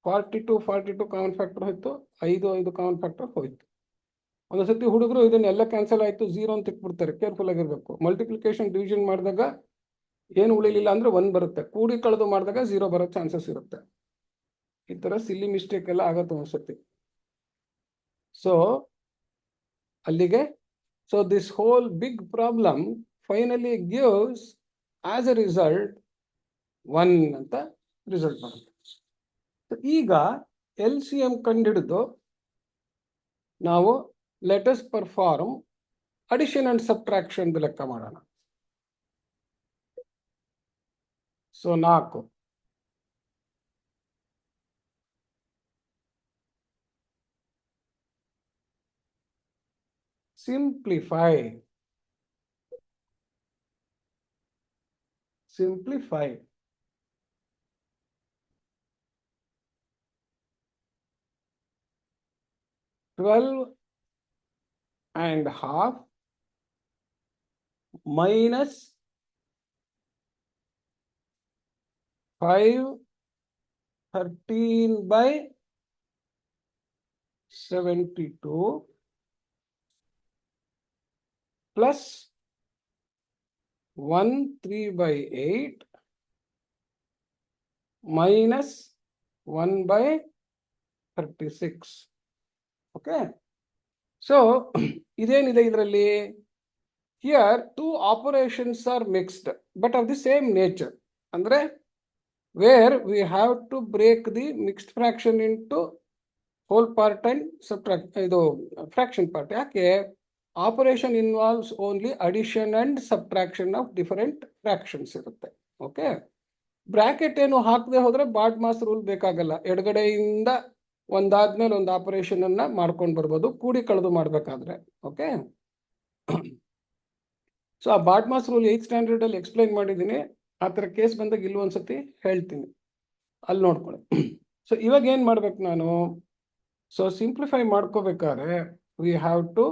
42 ಕಾಮನ್ ಫ್ಯಾಕ್ಟರ್ ಹೋಯ್ತು, 5 5 ಕಾಮನ್ ಫ್ಯಾಕ್ಟರ್ ಹೋಯ್ತು. ಒಂದೊಂದ್ಸತಿ ಹುಡುಗರು ಇದನ್ನೆಲ್ಲ ಕ್ಯಾನ್ಸಲ್ ಆಯ್ತು 0 ಅಂತ ಇಟ್ಬಿಡ್ತಾರೆ. ಕೇರ್ಫುಲ್ ಆಗಿರ್ಬೇಕು. ಮಲ್ಟಿಪ್ಲಿಕೇಶನ್ ಡಿವಿಷನ್ ಮಾಡಿದಾಗ ಏನು ಉಳಿಲಿಲ್ಲ ಅಂದ್ರೆ 1 ಬರುತ್ತೆ, ಕೂಡಿ ಕಳೆದು ಮಾಡಿದಾಗ 0 ಬರೋ ಚಾನ್ಸಸ್ ಇರುತ್ತೆ. ಈ ತರ ಸಿಲ್ಲಿ ಮಿಸ್ಟೇಕ್ ಎಲ್ಲ ಆಗತ್ತೆ ಒಂದ್ಸತಿ. ಸೊ ಅಲ್ಲಿಗೆ so this whole big problem finally gives us a result 1 ಅಂತ ರಿಸಲ್ಟ್ ಬರುತ್ತೆ. ಈಗ LCM ಕಂಡುಹಿಡಿದು ನಾವು let's perform addition and subtraction ಲೆಕ್ಕ ಮಾಡೋಣ. So 4 7 simplify. Simplify. $12.5 minus 513/72 plus 1/3/8 minus 1/36. Okay. So, ಇದೇನಿದೆ ಇದರಲ್ಲಿ? Here, two operations are mixed, but of the same nature. Andre, where we have to break the mixed fraction into whole part and subtract fraction part. ಯಾಕೆ? Operation involves only addition and subtraction of different fractions ಇರುತ್ತೆ. Okay, bracket ಏನು ಹಾಕದೆ ಹೋದ್ರೆ ಬಾಡ್-ಮಾಸ್ rule ಬೇಕಾಗಲ್ಲ. ಎಡಗಡೆಯಿಂದ ಒಂದಾದ್ಮೇಲೆ ಒಂದು operation ಅನ್ನ ಮಾಡ್ಕೊಂಡು ಬರ್ಬೋದು, ಕೂಡಿ ಕಳೆದು ಮಾಡ್ಬೇಕಾದ್ರೆ. ಓಕೆ, ಸೊ ಆ ಬಾಡ್-ಮಾಸ್ ರೂಲ್ 8th ಸ್ಟ್ಯಾಂಡರ್ಡ್ ಅಲ್ಲಿ ಎಕ್ಸ್ಪ್ಲೈನ್ ಮಾಡಿದ್ದೀನಿ. ಆ ಥರ ಕೇಸ್ ಬಂದಾಗ ಇಲ್ಲಿ ಒಂದ್ಸತಿ ಹೇಳ್ತೀನಿ, ಅಲ್ಲಿ ನೋಡ್ಕೊಳ್ಳಿ. ಸೊ ಇವಾಗ ಏನ್ ಮಾಡ್ಬೇಕು ನಾನು? ಸೊ ಸಿಂಪ್ಲಿಫೈ ಮಾಡ್ಕೋಬೇಕಾದ್ರೆ we have to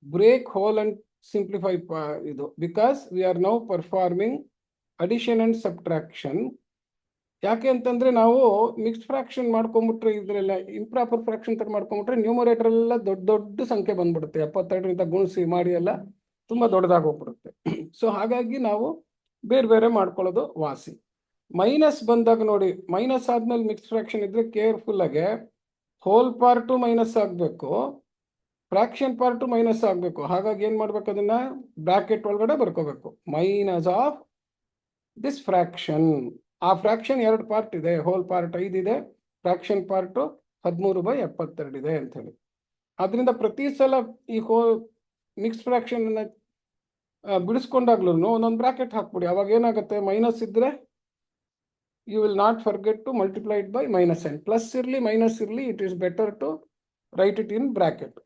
break whole and simplify ಇದು, because we are now performing addition and subtraction. ಯಾಕೆ ಅಂತಂದ್ರೆ ನಾವು ಮಿಕ್ಸ್ಡ್ ಫ್ರಾಕ್ಷನ್ ಮಾಡ್ಕೊಂಡ್ಬಿಟ್ರೆ, ಇದ್ರೆಲ್ಲ ಇಂಪ್ರಾಪರ್ ಫ್ರಾಕ್ಷನ್ ತರ ಮಾಡ್ಕೊಂಡ್ಬಿಟ್ರೆ ನ್ಯೂಮರೇಟರ್ ಎಲ್ಲ ದೊಡ್ಡ ದೊಡ್ಡ ಸಂಖ್ಯೆ ಬಂದ್ಬಿಡುತ್ತೆ. 72ರಿಂದ ಗುಣಿಸಿ ಮಾಡಿ ಎಲ್ಲ ತುಂಬಾ ದೊಡ್ಡದಾಗಿ ಹೋಗ್ಬಿಡುತ್ತೆ. ಸೊ ಹಾಗಾಗಿ ನಾವು ಬೇರೆ ಬೇರೆ ಮಾಡ್ಕೊಳ್ಳೋದು ವಾಸಿ. ಮೈನಸ್ ಬಂದಾಗ ನೋಡಿ, ಮೈನಸ್ ಆದ್ಮೇಲೆ ಮಿಕ್ಸ್ಡ್ ಫ್ರಾಕ್ಷನ್ ಇದ್ರೆ ಕೇರ್ಫುಲ್ ಆಗಿ ಹೋಲ್ ಪಾರ್ಟು ಮೈನಸ್ ಆಗಬೇಕು, ಫ್ರಾಕ್ಷನ್ ಪಾರ್ಟು ಮೈನಸ್ ಆಗಬೇಕು. ಹಾಗಾಗಿ ಏನ್ ಮಾಡ್ಬೇಕು? ಅದನ್ನ ಬ್ರಾಕೆಟ್ ಒಳಗಡೆ ಬರ್ಕೋಬೇಕು. Minus of this fraction. ಆ ಫ್ರಾಕ್ಷನ್ 2 ಪಾರ್ಟ್ ಇದೆ, ಹೋಲ್ ಪಾರ್ಟ್ 5 ಇದೆ, ಫ್ರಾಕ್ಷನ್ ಪಾರ್ಟ್ 13/72 ಇದೆ ಅಂತ ಹೇಳಿ. ಅದರಿಂದ ಪ್ರತಿ ಸಲ ಈ ಮಿಕ್ಸ್ ಫ್ರಾಕ್ಷನ್ ಬಿಡಿಸ್ಕೊಂಡಾಗ್ಲೂ ಒಂದೊಂದು ಬ್ರಾಕೆಟ್ ಹಾಕ್ಬಿಡಿ. ಅವಾಗ ಏನಾಗುತ್ತೆ? ಮೈನಸ್ ಇದ್ರೆ you will not forget to multiply it by -n. Plus ಇರಲಿ ಮೈನಸ್ ಇರಲಿ, it is better to write it in bracket.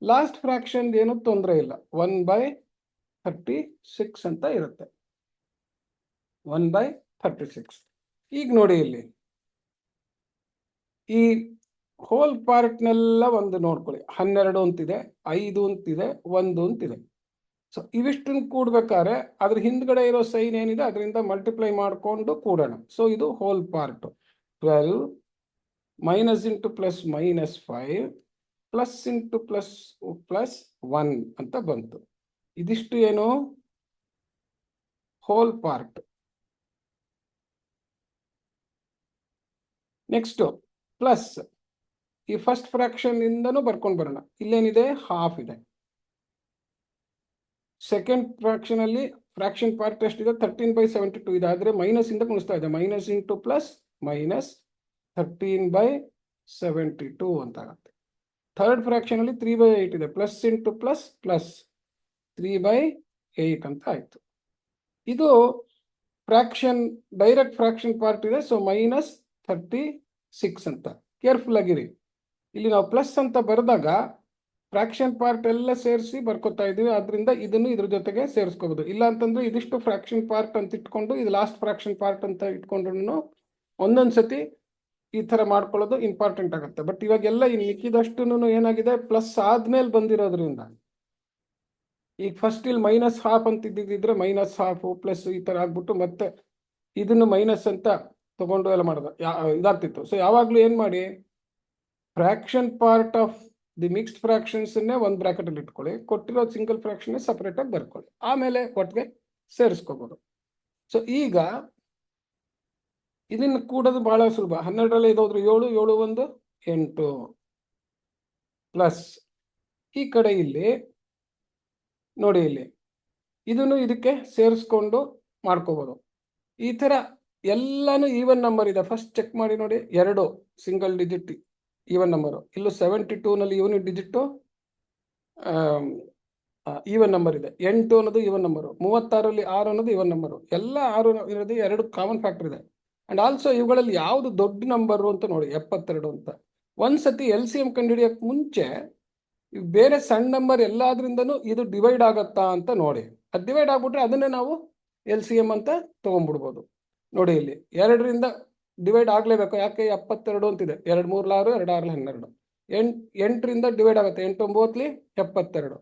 Last fraction ಏನು ತೊಂದರೆ ಇಲ್ಲ, 1/36 ಅಂತ ಇರುತ್ತೆ. 1/36. ಈಗ ನೋಡಿ, ಇಲ್ಲಿ ಈ ಹೋಲ್ ಪಾರ್ಟ್ನೆಲ್ಲ ಒಂದು ನೋಡ್ಕೊಳ್ಳಿ. 12 ಅಂತಿದೆ, 5 ಅಂತಿದೆ, 1 ಅಂತಿದೆ. ಸೊ ಇವಿಷ್ಟನ್ನು ಕೂಡ್ಬೇಕಾದ್ರೆ ಅದ್ರ ಹಿಂದ್ಗಡೆ ಇರೋ ಸೈನ್ ಏನಿದೆ ಅದರಿಂದ ಮಲ್ಟಿಪ್ಲೈ ಮಾಡಿಕೊಂಡು ಕೂಡೋಣ. ಸೊ ಇದು whole part. 12 minus into plus -5 plus into plus 1 ಅಂತ ಬಂತು. ಇದಿಷ್ಟು ಏನು? Whole part. ನೆಕ್ಸ್ಟ್ ಪ್ಲಸ್ ಈ ಫಸ್ಟ್ ಫ್ರಾಕ್ಷನ್ ಇಂದನೂ ಬರ್ಕೊಂಡು ಬರೋಣ. ಇಲ್ಲೇನಿದೆ? ಹಾಫ್ ಇದೆ. ಸೆಕೆಂಡ್ ಫ್ರಾಕ್ಷನ್ ಅಲ್ಲಿ ಫ್ರಾಕ್ಷನ್ ಪಾರ್ಟ್ ಎಷ್ಟಿದೆ? 13/72 ಇದೆ. ಆದ್ರೆ ಮೈನಸ್ ಇಂದ ಗುಣಿಸ್ತಾ ಇದೆ. ಮೈನಸ್ ಇಂಟು ಪ್ಲಸ್ ಮೈನಸ್ 13/72 ಅಂತ ಆಗುತ್ತೆ. ಥರ್ಡ್ ಫ್ರಾಕ್ಷನ್ ಅಲ್ಲಿ 3/8 ಇದೆ. ಪ್ಲಸ್ ಇಂಟು ಪ್ಲಸ್ ಪ್ಲಸ್ 3/8 ಅಂತ ಆಯ್ತು. ಇದು ಫ್ರಾಕ್ಷನ್, ಡೈರೆಕ್ಟ್ ಫ್ರಾಕ್ಷನ್ ಪಾರ್ಟ್ ಇದೆ. ಸೊ -36 ಅಂತ. ಕೇರ್ಫುಲ್ ಆಗಿರಿ. ಇಲ್ಲಿ ನಾವು ಪ್ಲಸ್ ಅಂತ ಬರೆದಾಗ ಫ್ರಾಕ್ಷನ್ ಪಾರ್ಟ್ ಎಲ್ಲ ಸೇರಿಸಿ ಬರ್ಕೋತಾ ಇದೀವಿ. ಆದ್ರಿಂದ ಇದನ್ನು ಇದ್ರ ಜೊತೆಗೆ ಸೇರಿಸ್ಕೋಬಹುದು. ಇಲ್ಲ ಅಂತಂದ್ರೆ ಇದಿಷ್ಟು ಫ್ರಾಕ್ಷನ್ ಪಾರ್ಟ್ ಅಂತ ಇಟ್ಕೊಂಡು ಇದು ಲಾಸ್ಟ್ ಫ್ರಾಕ್ಷನ್ ಪಾರ್ಟ್ ಅಂತ ಇಟ್ಕೊಂಡ್ರು ಒಂದೊಂದ್ಸತಿ ಈ ತರ ಮಾಡ್ಕೊಳ್ಳೋದು ಇಂಪಾರ್ಟೆಂಟ್ ಆಗುತ್ತೆ. ಬಟ್ ಇವಾಗೆಲ್ಲ ಈ ಮಿಕ್ಕಿದಷ್ಟು ಏನಾಗಿದೆ? ಪ್ಲಸ್ ಆದ್ಮೇಲೆ ಬಂದಿರೋದ್ರಿಂದ ಈಗ ಫಸ್ಟ್ ಇಲ್ಲಿ -1/2 ಅಂತ ಇದ್ದಿದ್ರೆ -1/2 ಪ್ಲಸ್ ಈ ತರ ಆಗ್ಬಿಟ್ಟು ಮತ್ತೆ ಇದನ್ನು ಮೈನಸ್ ಅಂತ ತಗೊಂಡು ಎಲ್ಲ ಮಾಡೋದು ಇದಾಗ್ತಿತ್ತು. ಸೊ ಯಾವಾಗ್ಲೂ ಏನ್ ಮಾಡಿ, fraction part of the mixed fractions ಒಂದು ಬ್ರಾಕೆಟ್ ಅಲ್ಲಿ ಇಟ್ಕೊಳ್ಳಿ, ಕೊಟ್ಟಿರೋ ಸಿಂಗಲ್ ಫ್ರಾಕ್ಷನ್ ಸಪರೇಟ್ ಆಗಿ ಬರ್ಕೊಳ್ಳಿ, ಆಮೇಲೆ ಒಟ್ಟಿಗೆ ಸೇರಿಸ್ಕೋಬಹುದು. ಸೊ ಈಗ ಇದನ್ನು ಕೂಡೋದು ಬಹಳ ಸುಲಭ. 12ರಲ್ಲಿ ಇದೋದ್ರು 7, 7 1 8 ಪ್ಲಸ್ ಈ ಕಡೆ ಇಲ್ಲಿ ನೋಡಿ, ಇಲ್ಲಿ ಇದನ್ನು ಇದಕ್ಕೆ ಸೇರಿಸ್ಕೊಂಡು ಮಾಡ್ಕೋಬಹುದು. ಈ ತರ ಎಲ್ಲಾನು ಈವನ್ ನಂಬರ್ ಇದೆ. ಫಸ್ಟ್ ಚೆಕ್ ಮಾಡಿ ನೋಡಿ, 2 ಸಿಂಗಲ್ ಡಿಜಿಟ್ ಈವನ್ ನಂಬರು. ಇಲ್ಲೂ 72 ನಲ್ಲಿ ಯೂನಿಟ್ ಡಿಜಿಟ್ ಈವನ್ ನಂಬರ್ ಇದೆ. 8 ಅನ್ನೋದು ಈವನ್ ನಂಬರು. 36ರಲ್ಲಿ 6 ಅನ್ನೋದು ಈವನ್ ನಂಬರು. ಎಲ್ಲ 6 ಇರೋದು 2 ಕಾಮನ್ ಫ್ಯಾಕ್ಟರ್ ಇದೆ. ಅಂಡ್ ಆಲ್ಸೋ ಇವುಗಳಲ್ಲಿ ಯಾವುದು ದೊಡ್ಡ ನಂಬರು ಅಂತ ನೋಡಿ, 72 ಅಂತ. ಒಂದ್ಸತಿ LCM ಕಂಡುಹಿಡಿಯಕ್ಕೆ ಮುಂಚೆ ಬೇರೆ ಸಣ್ಣ ನಂಬರ್ ಎಲ್ಲಾದ್ರಿಂದನೂ ಇದು ಡಿವೈಡ್ ಆಗತ್ತಾ ಅಂತ ನೋಡಿ. ಅದು ಡಿವೈಡ್ ಆಗ್ಬಿಟ್ರೆ ಅದನ್ನೇ ನಾವು LCM ಅಂತ ತಗೊಂಡ್ಬಿಡ್ಬೋದು. ನೋಡಿ ಇಲ್ಲಿ 2ರಿಂದ ಡಿವೈಡ್ ಆಗಲೇಬೇಕು, ಯಾಕೆ 72 ಅಂತಿದೆ. 2 3 6 2 6 12 8ರಿಂದ ಡಿವೈಡ್ ಆಗುತ್ತೆ, 8 9 72.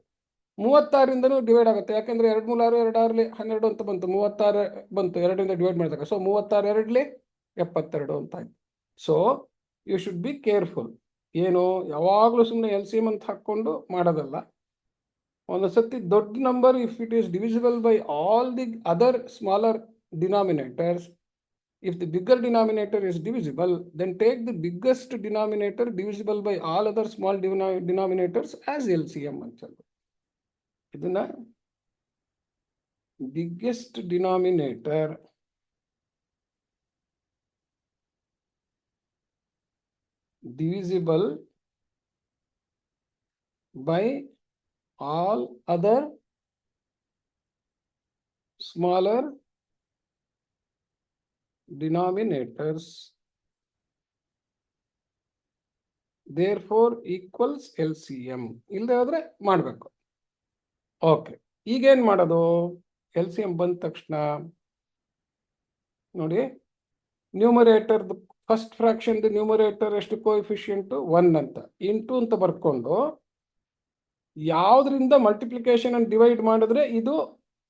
36ರಿಂದನೂ ಡಿವೈಡ್ ಆಗುತ್ತೆ, ಯಾಕೆಂದ್ರೆ 2 3 6 2 6 12 ಅಂತ ಬಂತು, 36 ಬಂತು 2ರಿಂದ ಡಿವೈಡ್ ಮಾಡಿದಾಗ. ಸೊ 36 2 72 ಅಂತ ಆಯ್ತು. So you should be careful. ಏನು ಯಾವಾಗಲೂ ಸುಮ್ಮನೆ LCM ಅಂತ ಹಾಕ್ಕೊಂಡು ಮಾಡೋದಲ್ಲ. ಒಂದೊಂದ್ಸತಿ ದೊಡ್ಡ number, if it is divisible by all the other smaller denominators, if the bigger denominator is divisible, then take the biggest denominator divisible by all other small denominators as LCM ಅಂತ. ಇದನ್ನ biggest denominator divisible by all other smaller denominators, therefore equals LCM. ಇಲ್ಲದೆ ಹೋದ್ರೆ ಮಾಡಬೇಕು. Okay, ಈಗೇನ್ ಮಾಡೋದು? LCM ಬಂದ ತಕ್ಷಣ ನೋಡಿ, ನ್ಯೂಮರೇಟರ್ ಫಸ್ಟ್ ಫ್ರಾಕ್ಷನ್ ನ್ಯೂಮರೇಟರ್ ಎಷ್ಟು ಕೋಎಫಿಷಿಯಂಟ್ 1 ಅಂತ, ಇಂಟು ಅಂತ ಬರ್ಕೊಂಡು ಯಾವ್ದ್ರಿಂದ ಮಲ್ಟಿಪ್ಲಿಕೇಶನ್ ಅನ್ನು ಡಿವೈಡ್ ಮಾಡಿದ್ರೆ ಇದು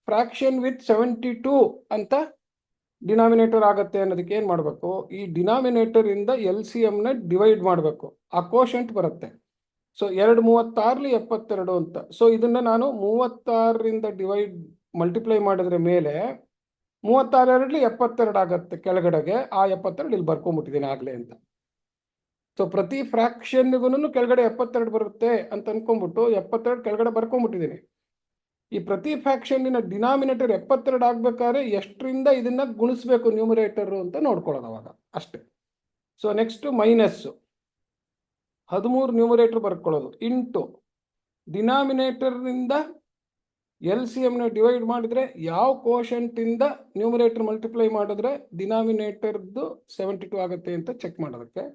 ಫ್ರಾಕ್ಷನ್ ವಿತ್ 72 ಅಂತ ಡಿನಾಮಿನೇಟರ್ ಆಗತ್ತೆ ಅನ್ನೋದಕ್ಕೆ ಏನ್ ಮಾಡಬೇಕು? ಈ ಡಿನಾಮಿನೇಟರ್ ಇಂದ LCM ನ ಡಿವೈಡ್ ಮಾಡಬೇಕು, ಆ ಕೋಶಂಟ್ ಬರುತ್ತೆ. ಸೊ 2 36 72 ಅಂತ. ಸೊ ಇದನ್ನ ನಾನು 36ರಿಂದ ಮಲ್ಟಿಪ್ಲೈ ಮಾಡಿದ್ರೆ ಮೇಲೆ 36 2 72 ಆಗತ್ತೆ ಕೆಳಗಡೆಗೆ. ಆ 72 ಇಲ್ಲಿ ಬರ್ಕೊಂಡ್ಬಿಟ್ಟಿದ್ದೀನಿ ಆಗ್ಲೇ ಅಂತ. ಸೊ ಪ್ರತಿ ಫ್ರಾಕ್ಷನ್ಗೂ ಕೆಳಗಡೆ 72 ಬರುತ್ತೆ ಅಂತ ಅನ್ಕೊಂಡ್ಬಿಟ್ಟು 72 ಕೆಳಗಡೆ ಬರ್ಕೊಂಡ್ಬಿಟ್ಟಿದ್ದೀನಿ. ಈ ಪ್ರತಿ ಫ್ರಾಕ್ಷನ್ನಿನ ಡಿನಾಮಿನೇಟರ್ 72 ಆಗ್ಬೇಕಾದ್ರೆ ಎಷ್ಟರಿಂದ ಇದನ್ನ ಗುಣಿಸ್ಬೇಕು ನ್ಯೂಮರೇಟರ್ ಅಂತ ನೋಡ್ಕೊಳ್ಳೋದು ಅವಾಗ ಅಷ್ಟೇ. ಸೊ ನೆಕ್ಸ್ಟ್ ಮೈನಸ್ 13 ನ್ಯೂಮರೇಟರ್ ಬರ್ಕೊಳ್ಳೋದು, ಇಂಟು ಡಿನಾಮಿನೇಟರ್ನಿಂದ LCM ನ ಡಿವೈಡ್ ಮಾಡಿದ್ರೆ ಯಾವ ಕೋಶಂಟ್ ಇಂದ ನ್ಯೂಮರೇಟರ್ ಮಲ್ಟಿಪ್ಲೈ ಮಾಡಿದ್ರೆ ಡಿನಾಮಿನೇಟರ್ದು 72 ಆಗುತ್ತೆ ಅಂತ ಚೆಕ್ ಮಾಡೋದಕ್ಕೆ.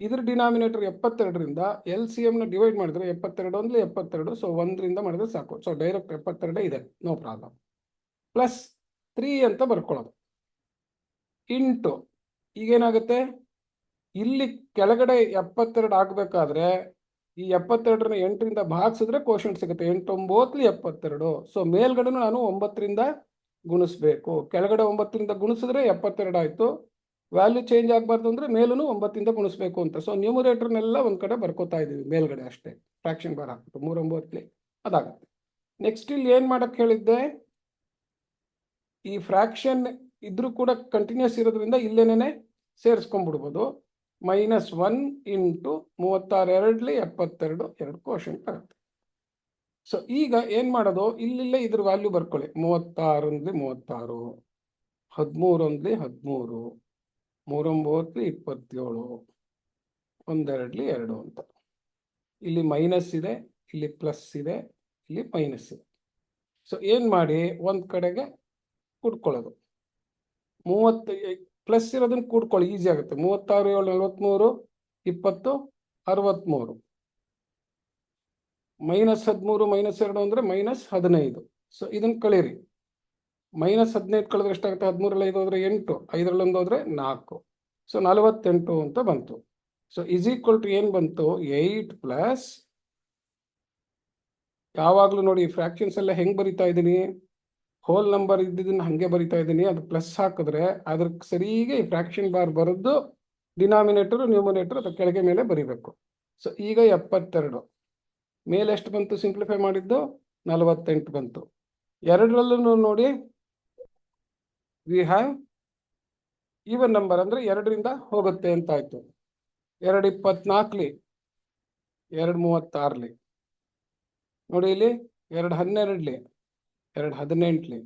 ಇದ್ರ ಡಿನಾಮಿನೇಟರ್ 72ರಿಂದ LCM ನ ಡಿವೈಡ್ ಮಾಡಿದ್ರೆ 72 1 72. ಸೊ 1ರಿಂದ ಮಾಡಿದ್ರೆ ಸಾಕು. ಸೊ ಡೈರೆಕ್ಟ್ 72 ಇದೆ, ನೋ ಪ್ರಾಬ್ಲಮ್. ಪ್ಲಸ್ 3 ಅಂತ ಬರ್ಕೊಳ್ಳೋದು, ಇಂಟು ಈಗೇನಾಗುತ್ತೆ, ಇಲ್ಲಿ ಕೆಳಗಡೆ 72 ಆಗ್ಬೇಕಾದ್ರೆ ಈ 72ನ 8ರಿಂದ ಭಾಗಿಸಿದ್ರೆ ಕೋಶಂಟ್ ಸಿಗುತ್ತೆ, 8 9 72. ಸೊ ಮೇಲ್ಗಡೆನೂ ನಾನು 9ರಿಂದ ಗುಣಿಸ್ಬೇಕು, ಕೆಳಗಡೆ 9ರಿಂದ ಗುಣಿಸಿದ್ರೆ 72 ಆಯ್ತು. ವ್ಯಾಲ್ಯೂ ಚೇಂಜ್ ಆಗಬಾರ್ದು ಅಂದ್ರೆ ಮೇಲೂ 9ರಿಂದ ಗುಣಿಸ್ಬೇಕು ಅಂತ. ಸೊ ನ್ಯೂಮರೇಟರ್ನೆಲ್ಲ ಒಂದ್ ಕಡೆ ಬರ್ಕೋತಾ ಇದೀವಿ ಮೇಲ್ಗಡೆ ಅಷ್ಟೇ, ಫ್ರಾಕ್ಷನ್ ಬಾರ್ ಹಾಕ್ಬಿಟ್ಟು 3 9 ಅದಾಗುತ್ತೆ. ನೆಕ್ಸ್ಟ್ ಇಲ್ಲಿ ಏನ್ ಮಾಡಕ್ ಹೇಳಿದ್ದೆ, ಈ ಫ್ರಾಕ್ಷನ್ ಇದ್ರೂ ಕೂಡ ಕಂಟಿನ್ಯೂಸ್ ಇರೋದ್ರಿಂದ ಇಲ್ಲೇನೇನೆ ಸೇರಿಸ್ಕೊಂಡ್ಬಿಡ್ಬೋದು. -1 ಇಂಟು 36 2 72 2 ಕೋಶಂಟ್ ಆಗುತ್ತೆ. ಸೊ ಈಗ ಏನ್ ಮಾಡೋದು, ಇಲ್ಲಿಲ್ಲೇ ಇದ್ರ ವ್ಯಾಲ್ಯೂ ಬರ್ಕೊಳ್ಳಿ. 36 36, 13 13, 3 9 27, 1 2 2 ಅಂತ. ಇಲ್ಲಿ ಮೈನಸ್ ಇದೆ, ಇಲ್ಲಿ ಪ್ಲಸ್ ಇದೆ, ಇಲ್ಲಿ ಮೈನಸ್ ಇದೆ. ಸೊ ಏನ್ ಮಾಡಿ ಒಂದ್ ಕಡೆಗೆ ಕೂಡ್ಕೊಳ್ಳೋದು, 30 ಪ್ಲಸ್ ಇರೋದನ್ನ ಕೂಡ್ಕೊಳ್ಳಿ, ಈಸಿ ಆಗುತ್ತೆ. 36 7 43, 20 63, -13 -2 ಅಂದ್ರೆ -15. ಸೊ ಇದನ್ನ ಕಳೀರಿ, -15 ಕಳೆದ್ರೆ ಎಷ್ಟಾಗುತ್ತೆ? 13 5 ಹೋದ್ರೆ 8, 5 1 ಹೋದ್ರೆ 4. ಸೊ 48 ಅಂತ ಬಂತು. ಸೊ ಇಸ್ ಈಕ್ವಲ್ ಟು ಏನ್ ಬಂತು? 8 ಪ್ಲಸ್, ಯಾವಾಗ್ಲೂ ನೋಡಿ ಫ್ರಾಕ್ಷನ್ಸ್ ಎಲ್ಲ ಹೆಂಗ್ ಬರಿತಾ ಇದ್ದೀನಿ, ಹೋಲ್ ನಂಬರ್ ಇದ್ದಿದ್ದನ್ನ ಹಂಗೆ ಬರಿತಾ ಇದ್ದೀನಿ. ಅದು ಪ್ಲಸ್ ಹಾಕಿದ್ರೆ ಅದ್ರ ಸರಿಗೆ ಈ ಫ್ರಾಕ್ಷನ್ ಬಾರ್ ಬರೆದು ಡಿನಾಮಿನೇಟರ್ ನ್ಯೂಮಿನೇಟರ್ ಅದ್ರ ಕೆಳಗೆ ಮೇಲೆ ಬರಿಬೇಕು. ಸೊ ಈಗ 72 ಮೇಲೆ ಎಷ್ಟು ಬಂತು? ಸಿಂಪ್ಲಿಫೈ ಮಾಡಿದ್ದು 48 ಬಂತು. ಎರಡರಲ್ಲೂ ನೋಡಿ ವಿ ಹ್ಯಾವ್ ಈವನ್ ನಂಬರ್, ಅಂದ್ರೆ 2ರಿಂದ ಹೋಗುತ್ತೆ ಅಂತ ಆಯ್ತು. 2 24, 2 36, ನೋಡಿ ಇಲ್ಲಿ 2 12, 2 18,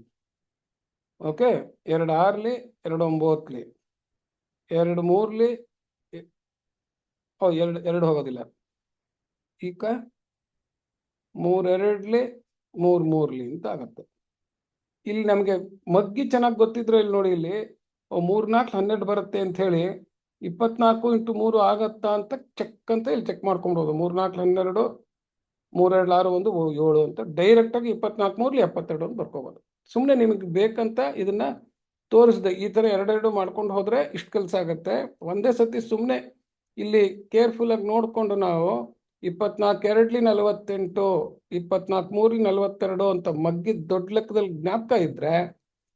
ಓಕೆ, 2 6, 2 9, 2 3, 2 ಹೋಗೋದಿಲ್ಲ. ಈಗ 3 2, 3 3 ಅಂತ ಆಗತ್ತೆ. ಇಲ್ಲಿ ನಮಗೆ ಮಗ್ಗಿ ಚೆನ್ನಾಗಿ ಗೊತ್ತಿದ್ರೆ ಇಲ್ಲಿ ನೋಡಿ, ಇಲ್ಲಿ 3 4 12 ಬರುತ್ತೆ ಅಂತ ಹೇಳಿ 24 × 3 ಆಗತ್ತಾ ಅಂತ ಚೆಕ್ ಅಂತ ಇಲ್ಲಿ ಚೆಕ್ ಮಾಡ್ಕೊಬೋದು. 3 4 12, 3 2 6 1 7 ಅಂತ ಡೈರೆಕ್ಟಾಗಿ 24 3 72 ಅಂತ ಬರ್ಕೋಬೋದು. ಸುಮ್ಮನೆ ನಿಮಗೆ ಬೇಕಂತ ಇದನ್ನ ತೋರಿಸ್ದೆ. ಈ ಥರ ಎರಡೆರಡು ಮಾಡ್ಕೊಂಡು ಹೋದರೆ ಇಷ್ಟು ಕೆಲಸ ಆಗುತ್ತೆ. ಒಂದೇ ಸತಿ ಸುಮ್ಮನೆ ಇಲ್ಲಿ ಕೇರ್ಫುಲ್ಲಾಗಿ ನೋಡಿಕೊಂಡು ನಾವು 24 2 48, 24 3 42 ಅಂತ ಮಗ್ಗಿದ ದೊಡ್ಡ ಲೆಕ್ಕದಲ್ಲಿ ಜ್ಞಾಪಕ ಇದ್ದರೆ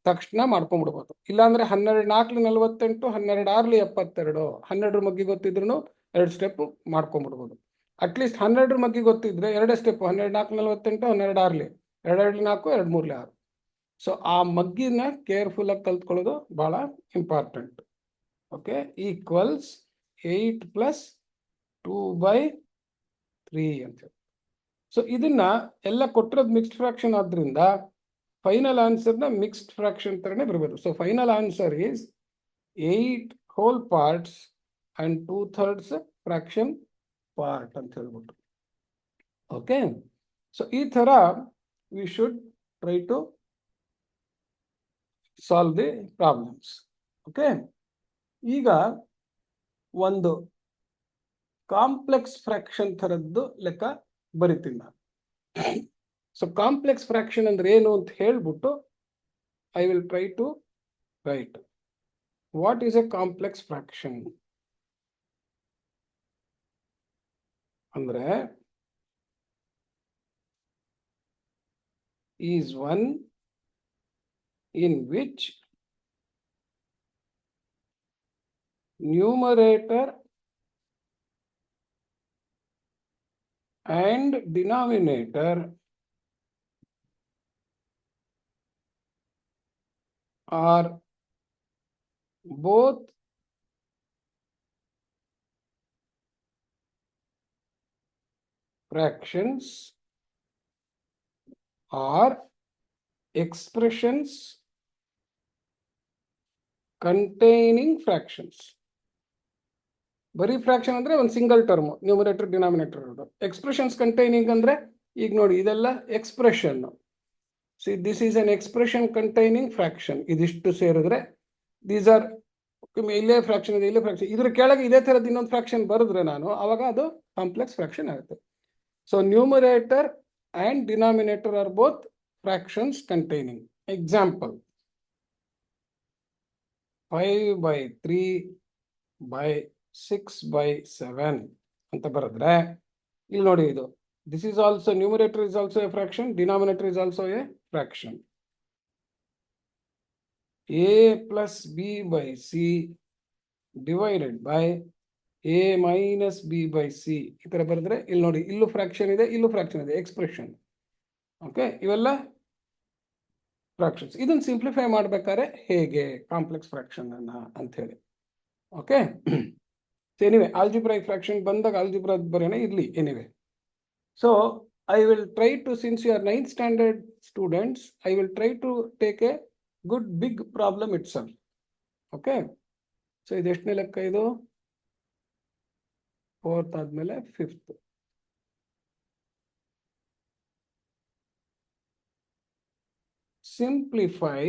ತಕ್ಷಣ ಮಾಡ್ಕೊಂಡ್ಬಿಡ್ಬೋದು. ಇಲ್ಲಾಂದರೆ 12 4 48, 12 6 72, 12 ಮಗ್ಗಿ ಗೊತ್ತಿದ್ರು 2 ಸ್ಟೆಪ್ ಮಾಡ್ಕೊಂಡ್ಬಿಡ್ಬೋದು. ಅಟ್ಲೀಸ್ಟ್ 12 ಮಗ್ಗಿ ಗೊತ್ತಿದ್ರೆ 2 ಸ್ಟೆಪ್, 12 4 48, 12 6 2 2 4 2 3 6. ಸೊ ಆ ಮಗ್ಗಿನ ಕೇರ್ಫುಲ್ಲಾಗಿ ಕಲ್ತ್ಕೊಳ್ಳೋದು ಭಾಳ ಇಂಪಾರ್ಟೆಂಟ್. ಓಕೆ, ಈಕ್ವಲ್ಸ್ 8 + 2/3 ಅಂತೇಳಿ. ಸೊ ಇದನ್ನ ಎಲ್ಲ ಕೊಟ್ಟಿರೋದು ಮಿಕ್ಸ್ಡ್ ಫ್ರಾಕ್ಷನ್ ಆದ್ದರಿಂದ ಫೈನಲ್ ಆನ್ಸರ್ನ ಮಿಕ್ಸ್ಡ್ ಫ್ರಾಕ್ಷನ್ ಥರನೇ ಬರಬೇಕು. So final answer is 8 whole parts and 2/3 fraction part ಅಂತ ಹೇಳ್ಬಿಟ್ಟು. ಓಕೆ, ಸೊ ಈ ಥರ we should try to solve the problems. Okay, ಈಗ ಒಂದು ಕಾಂಪ್ಲೆಕ್ಸ್ ಫ್ರಾಕ್ಷನ್ ಥರದ್ದು ಲೆಕ್ಕ ಬರಿತೀನಿ ನಾನು. ಸೊ ಕಾಂಪ್ಲೆಕ್ಸ್ ಫ್ರಾಕ್ಷನ್ ಅಂದ್ರೆ ಏನು ಅಂತ ಹೇಳ್ಬಿಟ್ಟು I will try to write what is a complex fraction. ಅಂದ್ರೆ is one in which numerator and denominator are both fractions or expressions containing fractions. ಬರೀ ಫ್ರಾಕ್ಷನ್ ಅಂದ್ರೆ ಒಂದು ಸಿಂಗಲ್ ಟರ್ಮ್, ನ್ಯೂಮರೇಟರ್ ಡಿನಾಮಿನೇಟರ್ ಇರೋದು. Expressions containing ಅಂದ್ರೆ ಈಗ ನೋಡಿ ಇದೆಲ್ಲ expression. See this is an expression containing fraction. ಇದಿಷ್ಟು ಸೇರಿದ್ರೆ ದೀಸ್ ಆರ್, ಇಲ್ಲೇ ಫ್ರಾಕ್ಷನ್ ಇದೆ, ಇಲ್ಲೇ ಫ್ರಾಕ್ಷನ್, ಇದ್ರ ಕೆಳಗೆ ಇದೇ ಥರದ್ದು ಇನ್ನೊಂದು ಫ್ರಾಕ್ಷನ್ ಬರೆದ್ರೆ ನಾನು ಅವಾಗ ಅದು ಕಾಂಪ್ಲೆಕ್ಸ್ ಫ್ರಾಕ್ಷನ್ ಆಗುತ್ತೆ. So numerator and denominator are both fractions containing. Example 5/3/6/7 ಅಂತ ಬರೆದ್ರೆ ಇಲ್ಲಿ ನೋಡಿ ಇದು this is also numerator is also a fraction, denominator is also a fraction. a + b/c divided by a - b/c ಈ ಥರ ಬರೆದ್ರೆ ಇಲ್ಲಿ ನೋಡಿ ಇಲ್ಲೂ ಫ್ರಾಕ್ಷನ್ ಇದೆ, ಇಲ್ಲೂ ಫ್ರಾಕ್ಷನ್ ಇದೆ, ಎಕ್ಸ್ಪ್ರೆಷನ್. ಓಕೆ, ಇವೆಲ್ಲ ಫ್ರಾಕ್ಷನ್ಸ್. ಇದನ್ನು ಸಿಂಪ್ಲಿಫೈ ಮಾಡ್ಬೇಕಾದ್ರೆ ಹೇಗೆ ಕಾಂಪ್ಲೆಕ್ಸ್ ಫ್ರಾಕ್ಷನ್ ಅನ್ನ ಅಂತ ಹೇಳಿ. ಓಕೆ, ಎನಿವೆ ಆಲ್ಜಿಬ್ರಾಯಿಕ್ ಫ್ರಾಕ್ಷನ್ ಬಂದಾಗ ಆಲ್ಜಿಬ್ರಾ ಬರೋಣ ಇರಲಿ. Anyway, so I will try to, since you are 9th standard students, I will try to take a good big problem itself. Okay, so ಇದು ಎಷ್ಟನೇ ಲೆಕ್ಕ? ಇದು 4th ಆದ್ಮೇಲೆ 5th. Simplify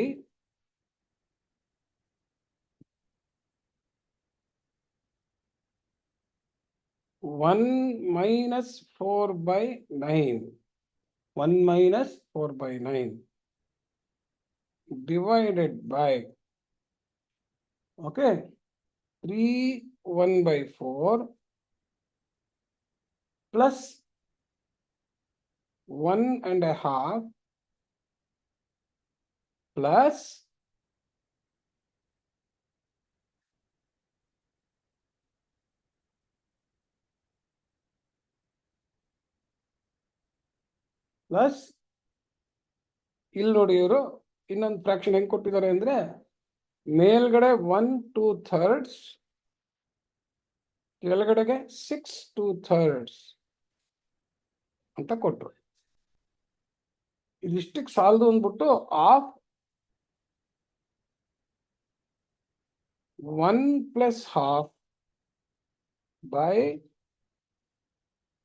1 - 4/9. 1 - 4/9 divided by, okay, 3 1/4 plus 1.5 plus ಇಲ್ಲಿ ನೋಡಿ ಇವರು ಇನ್ನೊಂದು fraction ಹೆಂಗ್ ಕೊಟ್ಟಿದ್ದಾರೆ ಅಂದ್ರೆ ಮೇಲ್ಗಡೆ 1 2/3, ಕೆಳಗಡೆಗೆ 6 2/3 ಅಂತ ಕೊಟ್ರು. ಇದಿಷ್ಟಕ್ಕೆ ಸಾಲದು ಅಂದ್ಬಿಟ್ಟು ಆಫ್ 1 + ½ by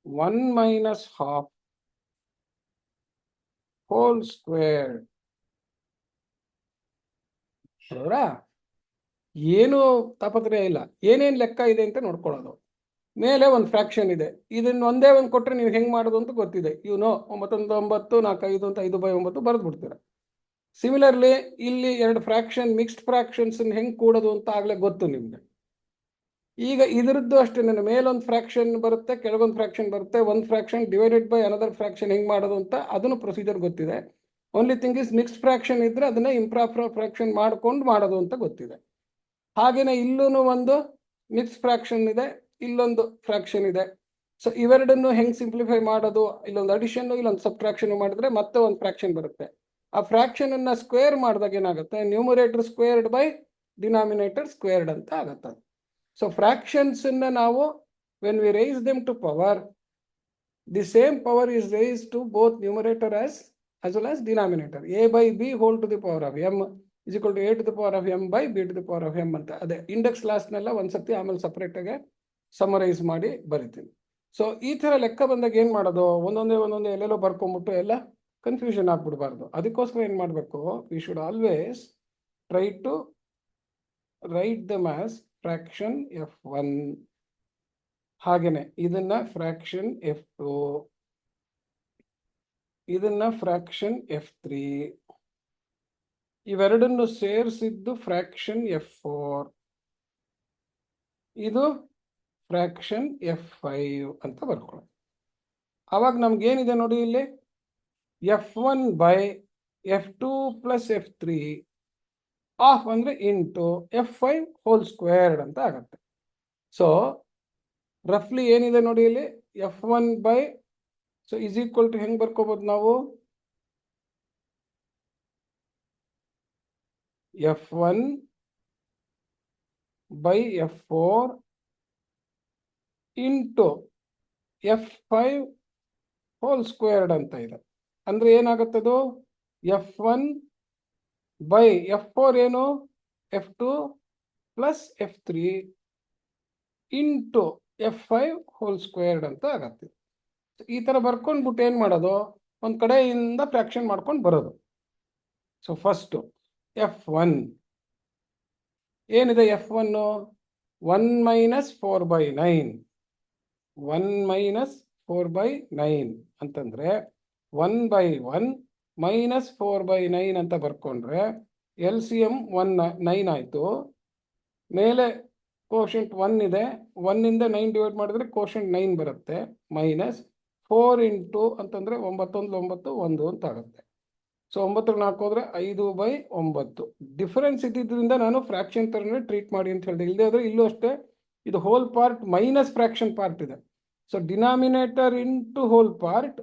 1 - ½ whole square. ಏನು ತಾಪತ್ರಯ ಇಲ್ಲ, ಏನೇನು ಲೆಕ್ಕ ಇದೆ ಅಂತ ನೋಡ್ಕೊಳ್ಳೋದು. ಮೇಲೆ ಒಂದು ಫ್ರಾಕ್ಷನ್ ಇದೆ. ಇದನ್ನು ಒಂದೇ ಒಂದು ಕೊಟ್ಟರೆ ನೀವು ಹೆಂಗೆ ಮಾಡೋದು ಅಂತ ಗೊತ್ತಿದೆ. 9 9 4 5 ಅಂತ 5/9 ಬರೆದು ಬಿಡ್ತೀರ. ಸಿಮಿಲರ್ಲಿ ಇಲ್ಲಿ ಎರಡು ಫ್ರಾಕ್ಷನ್ ಮಿಕ್ಸ್ಡ್ ಫ್ರಾಕ್ಷನ್ಸ್ ಹೆಂಗೆ ಕೂಡೋದು ಅಂತ ಆಗಲೇ ಗೊತ್ತು ನಿಮಗೆ. ಈಗ ಇದರದ್ದು ಅಷ್ಟೇ, ಮೇಲೊಂದು ಫ್ರಾಕ್ಷನ್ ಬರುತ್ತೆ, ಕೆಳಗೊಂದು ಫ್ರಾಕ್ಷನ್ ಬರುತ್ತೆ. ಒಂದು fraction divided by another fraction ಹೆಂಗೆ ಮಾಡೋದು ಅಂತ ಅದನ್ನು ಪ್ರೊಸೀಜರ್ ಗೊತ್ತಿದೆ. Only thing is mixed fraction ಇದ್ರೆ ಅದನ್ನ ಇಂಪ್ರಾಪರ್ ಫ್ರಾಕ್ಷನ್ ಮಾಡ್ಕೊಂಡು ಮಾಡೋದು ಅಂತ ಗೊತ್ತಿದೆ. ಹಾಗೇನೆ ಇಲ್ಲೂ ಒಂದು ಮಿಕ್ಸ್ ಫ್ರಾಕ್ಷನ್ ಇದೆ, ಇಲ್ಲೊಂದು ಫ್ರಾಕ್ಷನ್ ಇದೆ. ಸೊ ಇವೆರಡನ್ನು ಹೆಂಗೆ ಸಿಂಪ್ಲಿಫೈ ಮಾಡೋದು, ಇಲ್ಲೊಂದು ಅಡಿಷನ್ ಇಲ್ಲೊಂದು ಸಬ್ಟ್ರಾಕ್ಷನ್ ಮಾಡಿದ್ರೆ ಮತ್ತೆ ಒಂದು ಫ್ರಾಕ್ಷನ್ ಬರುತ್ತೆ. ಆ ಫ್ರಾಕ್ಷನ್ ಅನ್ನ ಸ್ಕ್ವೇರ್ ಮಾಡಿದಾಗ ಏನಾಗುತ್ತೆ, numerator squared by denominator squared ಅಂತ ಆಗುತ್ತೆ. ಸೊ ಫ್ರಾಕ್ಷನ್ಸ್ ನಾವು when we raise them to power, the same power is raise to both numerator as well as denominator. a by b whole to the power of m is equal to a to the power of m by b to the power of m ಅಂತ. ಅದೇ index ಕ್ಲಾಸ್ನೆಲ್ಲ ಒಂದ್ಸತಿ ಆಮೇಲೆ ಸಪ್ರೇಟಾಗಿ summarise ಮಾಡಿ ಬರಿತೀನಿ. So ಈ ಥರ ಲೆಕ್ಕ ಬಂದಾಗ ಏನು ಮಾಡೋದು, ಒಂದೊಂದೇ ಎಲ್ಲೆಲ್ಲೋ ಬರ್ಕೊಂಬಿಟ್ಟು ಎಲ್ಲ ಕನ್ಫ್ಯೂಷನ್ ಆಗ್ಬಿಡ್ಬಾರ್ದು. ಅದಕ್ಕೋಸ್ಕರ ಏನು ಮಾಡಬೇಕು, we should always try to write them as fraction f1, ಹಾಗೇನೆ ಇದನ್ನ ಫ್ರಾಕ್ಷನ್ f2, ಇದನ್ನ ಫ್ರಾಕ್ಷನ್ f3, ಇವೆರಡನ್ನು ಸೇರಿಸಿದ್ದು ಫ್ರಾಕ್ಷನ್ f4, ಇದು ಫ್ರಾಕ್ಷನ್ f5 ಅಂತ ಬರ್ಕೊಳ್ಳಿ. ಅವಾಗ ನಮ್ಗೇನಿದೆ ನೋಡಿ, ಇಲ್ಲಿ f1 by f2 plus f3 of ಅಂದ್ರೆ ಇಂಟು f5 ಹೋಲ್ ಸ್ಕ್ವೇರ್ಡ್ ಅಂತ ಆಗತ್ತೆ. ಸೊ ರಫ್ಲಿ ಏನಿದೆ ನೋಡಿ ಇಲ್ಲಿ, f1 by, so is equal to ಹೆಂಗ್ ಬರ್ಕೋಬಹುದು ನಾವು, f1 by f4 into f5 whole squared ಅಂತ ಇದೆ. ಅಂದ್ರೆ ಏನಾಗುತ್ತದು, f1 ಬೈ f4 ಏನು, f2 plus f3 into f5 whole squared ಅಂತ ಆಗತ್ತೆ. ಈ ತರ ಬರ್ಕೊಂಡ್ಬಿಟ್ಟು ಏನ್ ಮಾಡೋದು, ಒಂದ್ ಕಡೆಯಿಂದ ಫ್ರಾಕ್ಷನ್ ಮಾಡ್ಕೊಂಡು ಬರೋದು. ಸೊ ಫಸ್ಟ್ f1 ಏನಿದೆ, f1 1 ಮೈನಸ್ 4/9, 1 ಮೈನಸ್ 4/9 ಅಂತಂದ್ರೆ 1/1 ಮೈನಸ್ 4/9 ಅಂತ ಬರ್ಕೊಂಡ್ರೆ LCM 9 ಆಯ್ತು. ಮೇಲೆ ಕೋಶಂಟ್ 1 ಇದೆ, 1 ಇಂದ 9 ಡಿವೈಡ್ ಮಾಡಿದ್ರೆ ಕೋಶಂಟ್ 9 ಬರುತ್ತೆ, ಮೈನಸ್ 4 ಇಂಟು ಅಂತಂದ್ರೆ 9 1 1 ಅಂತ ಆಗುತ್ತೆ. ಸೊ 9 4 ಹೋದ್ರೆ 5/9. ಡಿಫರೆನ್ಸ್ ಇದ್ದಿದ್ದರಿಂದ ನಾನು ಫ್ರಾಕ್ಷನ್ ತರನೇ ಟ್ರೀಟ್ ಮಾಡಿ ಅಂತ ಹೇಳಿದೆ. ಇಲ್ಲದೆ ಆದ್ರೆ ಇಲ್ಲೂ ಅಷ್ಟೇ, ಇದು whole part minus fraction part ಇದೆ. So denominator into whole part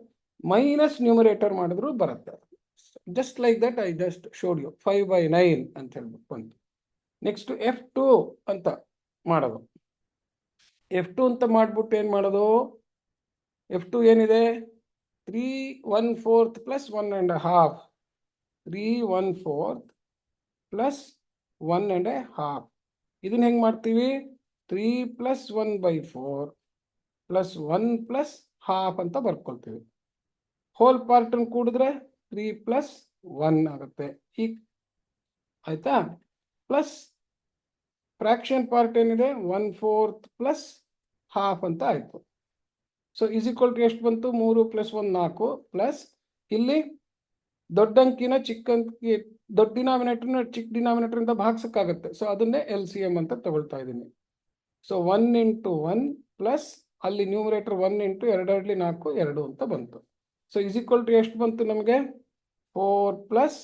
minus numerator ಮಾಡಿದ್ರು ಬರುತ್ತೆ. Just like that I just showed you 5/9 ಅಂತ ಹೇಳ್ಬಿಟ್ಟು ಬಂತು. ನೆಕ್ಸ್ಟ್ f2 ಅಂತ ಮಾಡೋದು. f2 ಅಂತ ಮಾಡ್ಬಿಟ್ಟು ಏನ್ ಮಾಡೋದು, f2 ಏನಿದೆ, 3 1/4 ಪ್ಲಸ್ 1.5, 3 1/4 ಪ್ಲಸ್ 1.5. ಇದನ್ನ ಹೆಂಗ್ ಮಾಡ್ತೀವಿ, 3 ಪ್ಲಸ್ 1/4 ಪ್ಲಸ್ 1 ಪ್ಲಸ್ ಹಾಫ್ ಅಂತ ಬರ್ಕೊಳ್ತೀವಿ. ಹೋಲ್ ಪಾರ್ಟ್ ಕೂಡಿದ್ರೆ 3 ಪ್ಲಸ್ 1 ಆಗುತ್ತೆ, ಈ ಆಯ್ತಾ. ಪ್ಲಸ್ ಫ್ರಾಕ್ಷನ್ ಪಾರ್ಟ್ ಏನಿದೆ 1/4 ಪ್ಲಸ್ ಹಾಫ್ ಅಂತ ಆಯ್ತು. ಸೊ ಇಸ್ ಈಕ್ವಲ್ ಟು ಎಷ್ಟು ಬಂತು, 3 ಪ್ಲಸ್ 1 4 ಪ್ಲಸ್ ಇಲ್ಲಿ ದೊಡ್ಡ ಅಂಕಿನ ಚಿಕ್ಕ ಅಂಕಿ, ದೊಡ್ಡ ಡಿನಾಮಿನೇಟರ್ನ ಚಿಕ್ಕ ಡಿನಾಮಿನೇಟರ್ ಇಂದ ಭಾಗಿಸಕ್ಕಾಗತ್ತೆ. ಸೊ ಅದನ್ನೇ LCM ಅಂತ ತಗೊಳ್ತಾ ಇದ್ದೀನಿ. ಸೊ 1 ಇಂಟು 1 ಪ್ಲಸ್ ಅಲ್ಲಿ ನ್ಯೂಮರೇಟರ್ 1 ಇಂಟು 2 4 2 ಅಂತ ಬಂತು. ಸೊ ಇಸ್ ಈಕ್ವಲ್ ಟು ಎಷ್ಟು ಬಂತು ನಮಗೆ, 4 ಪ್ಲಸ್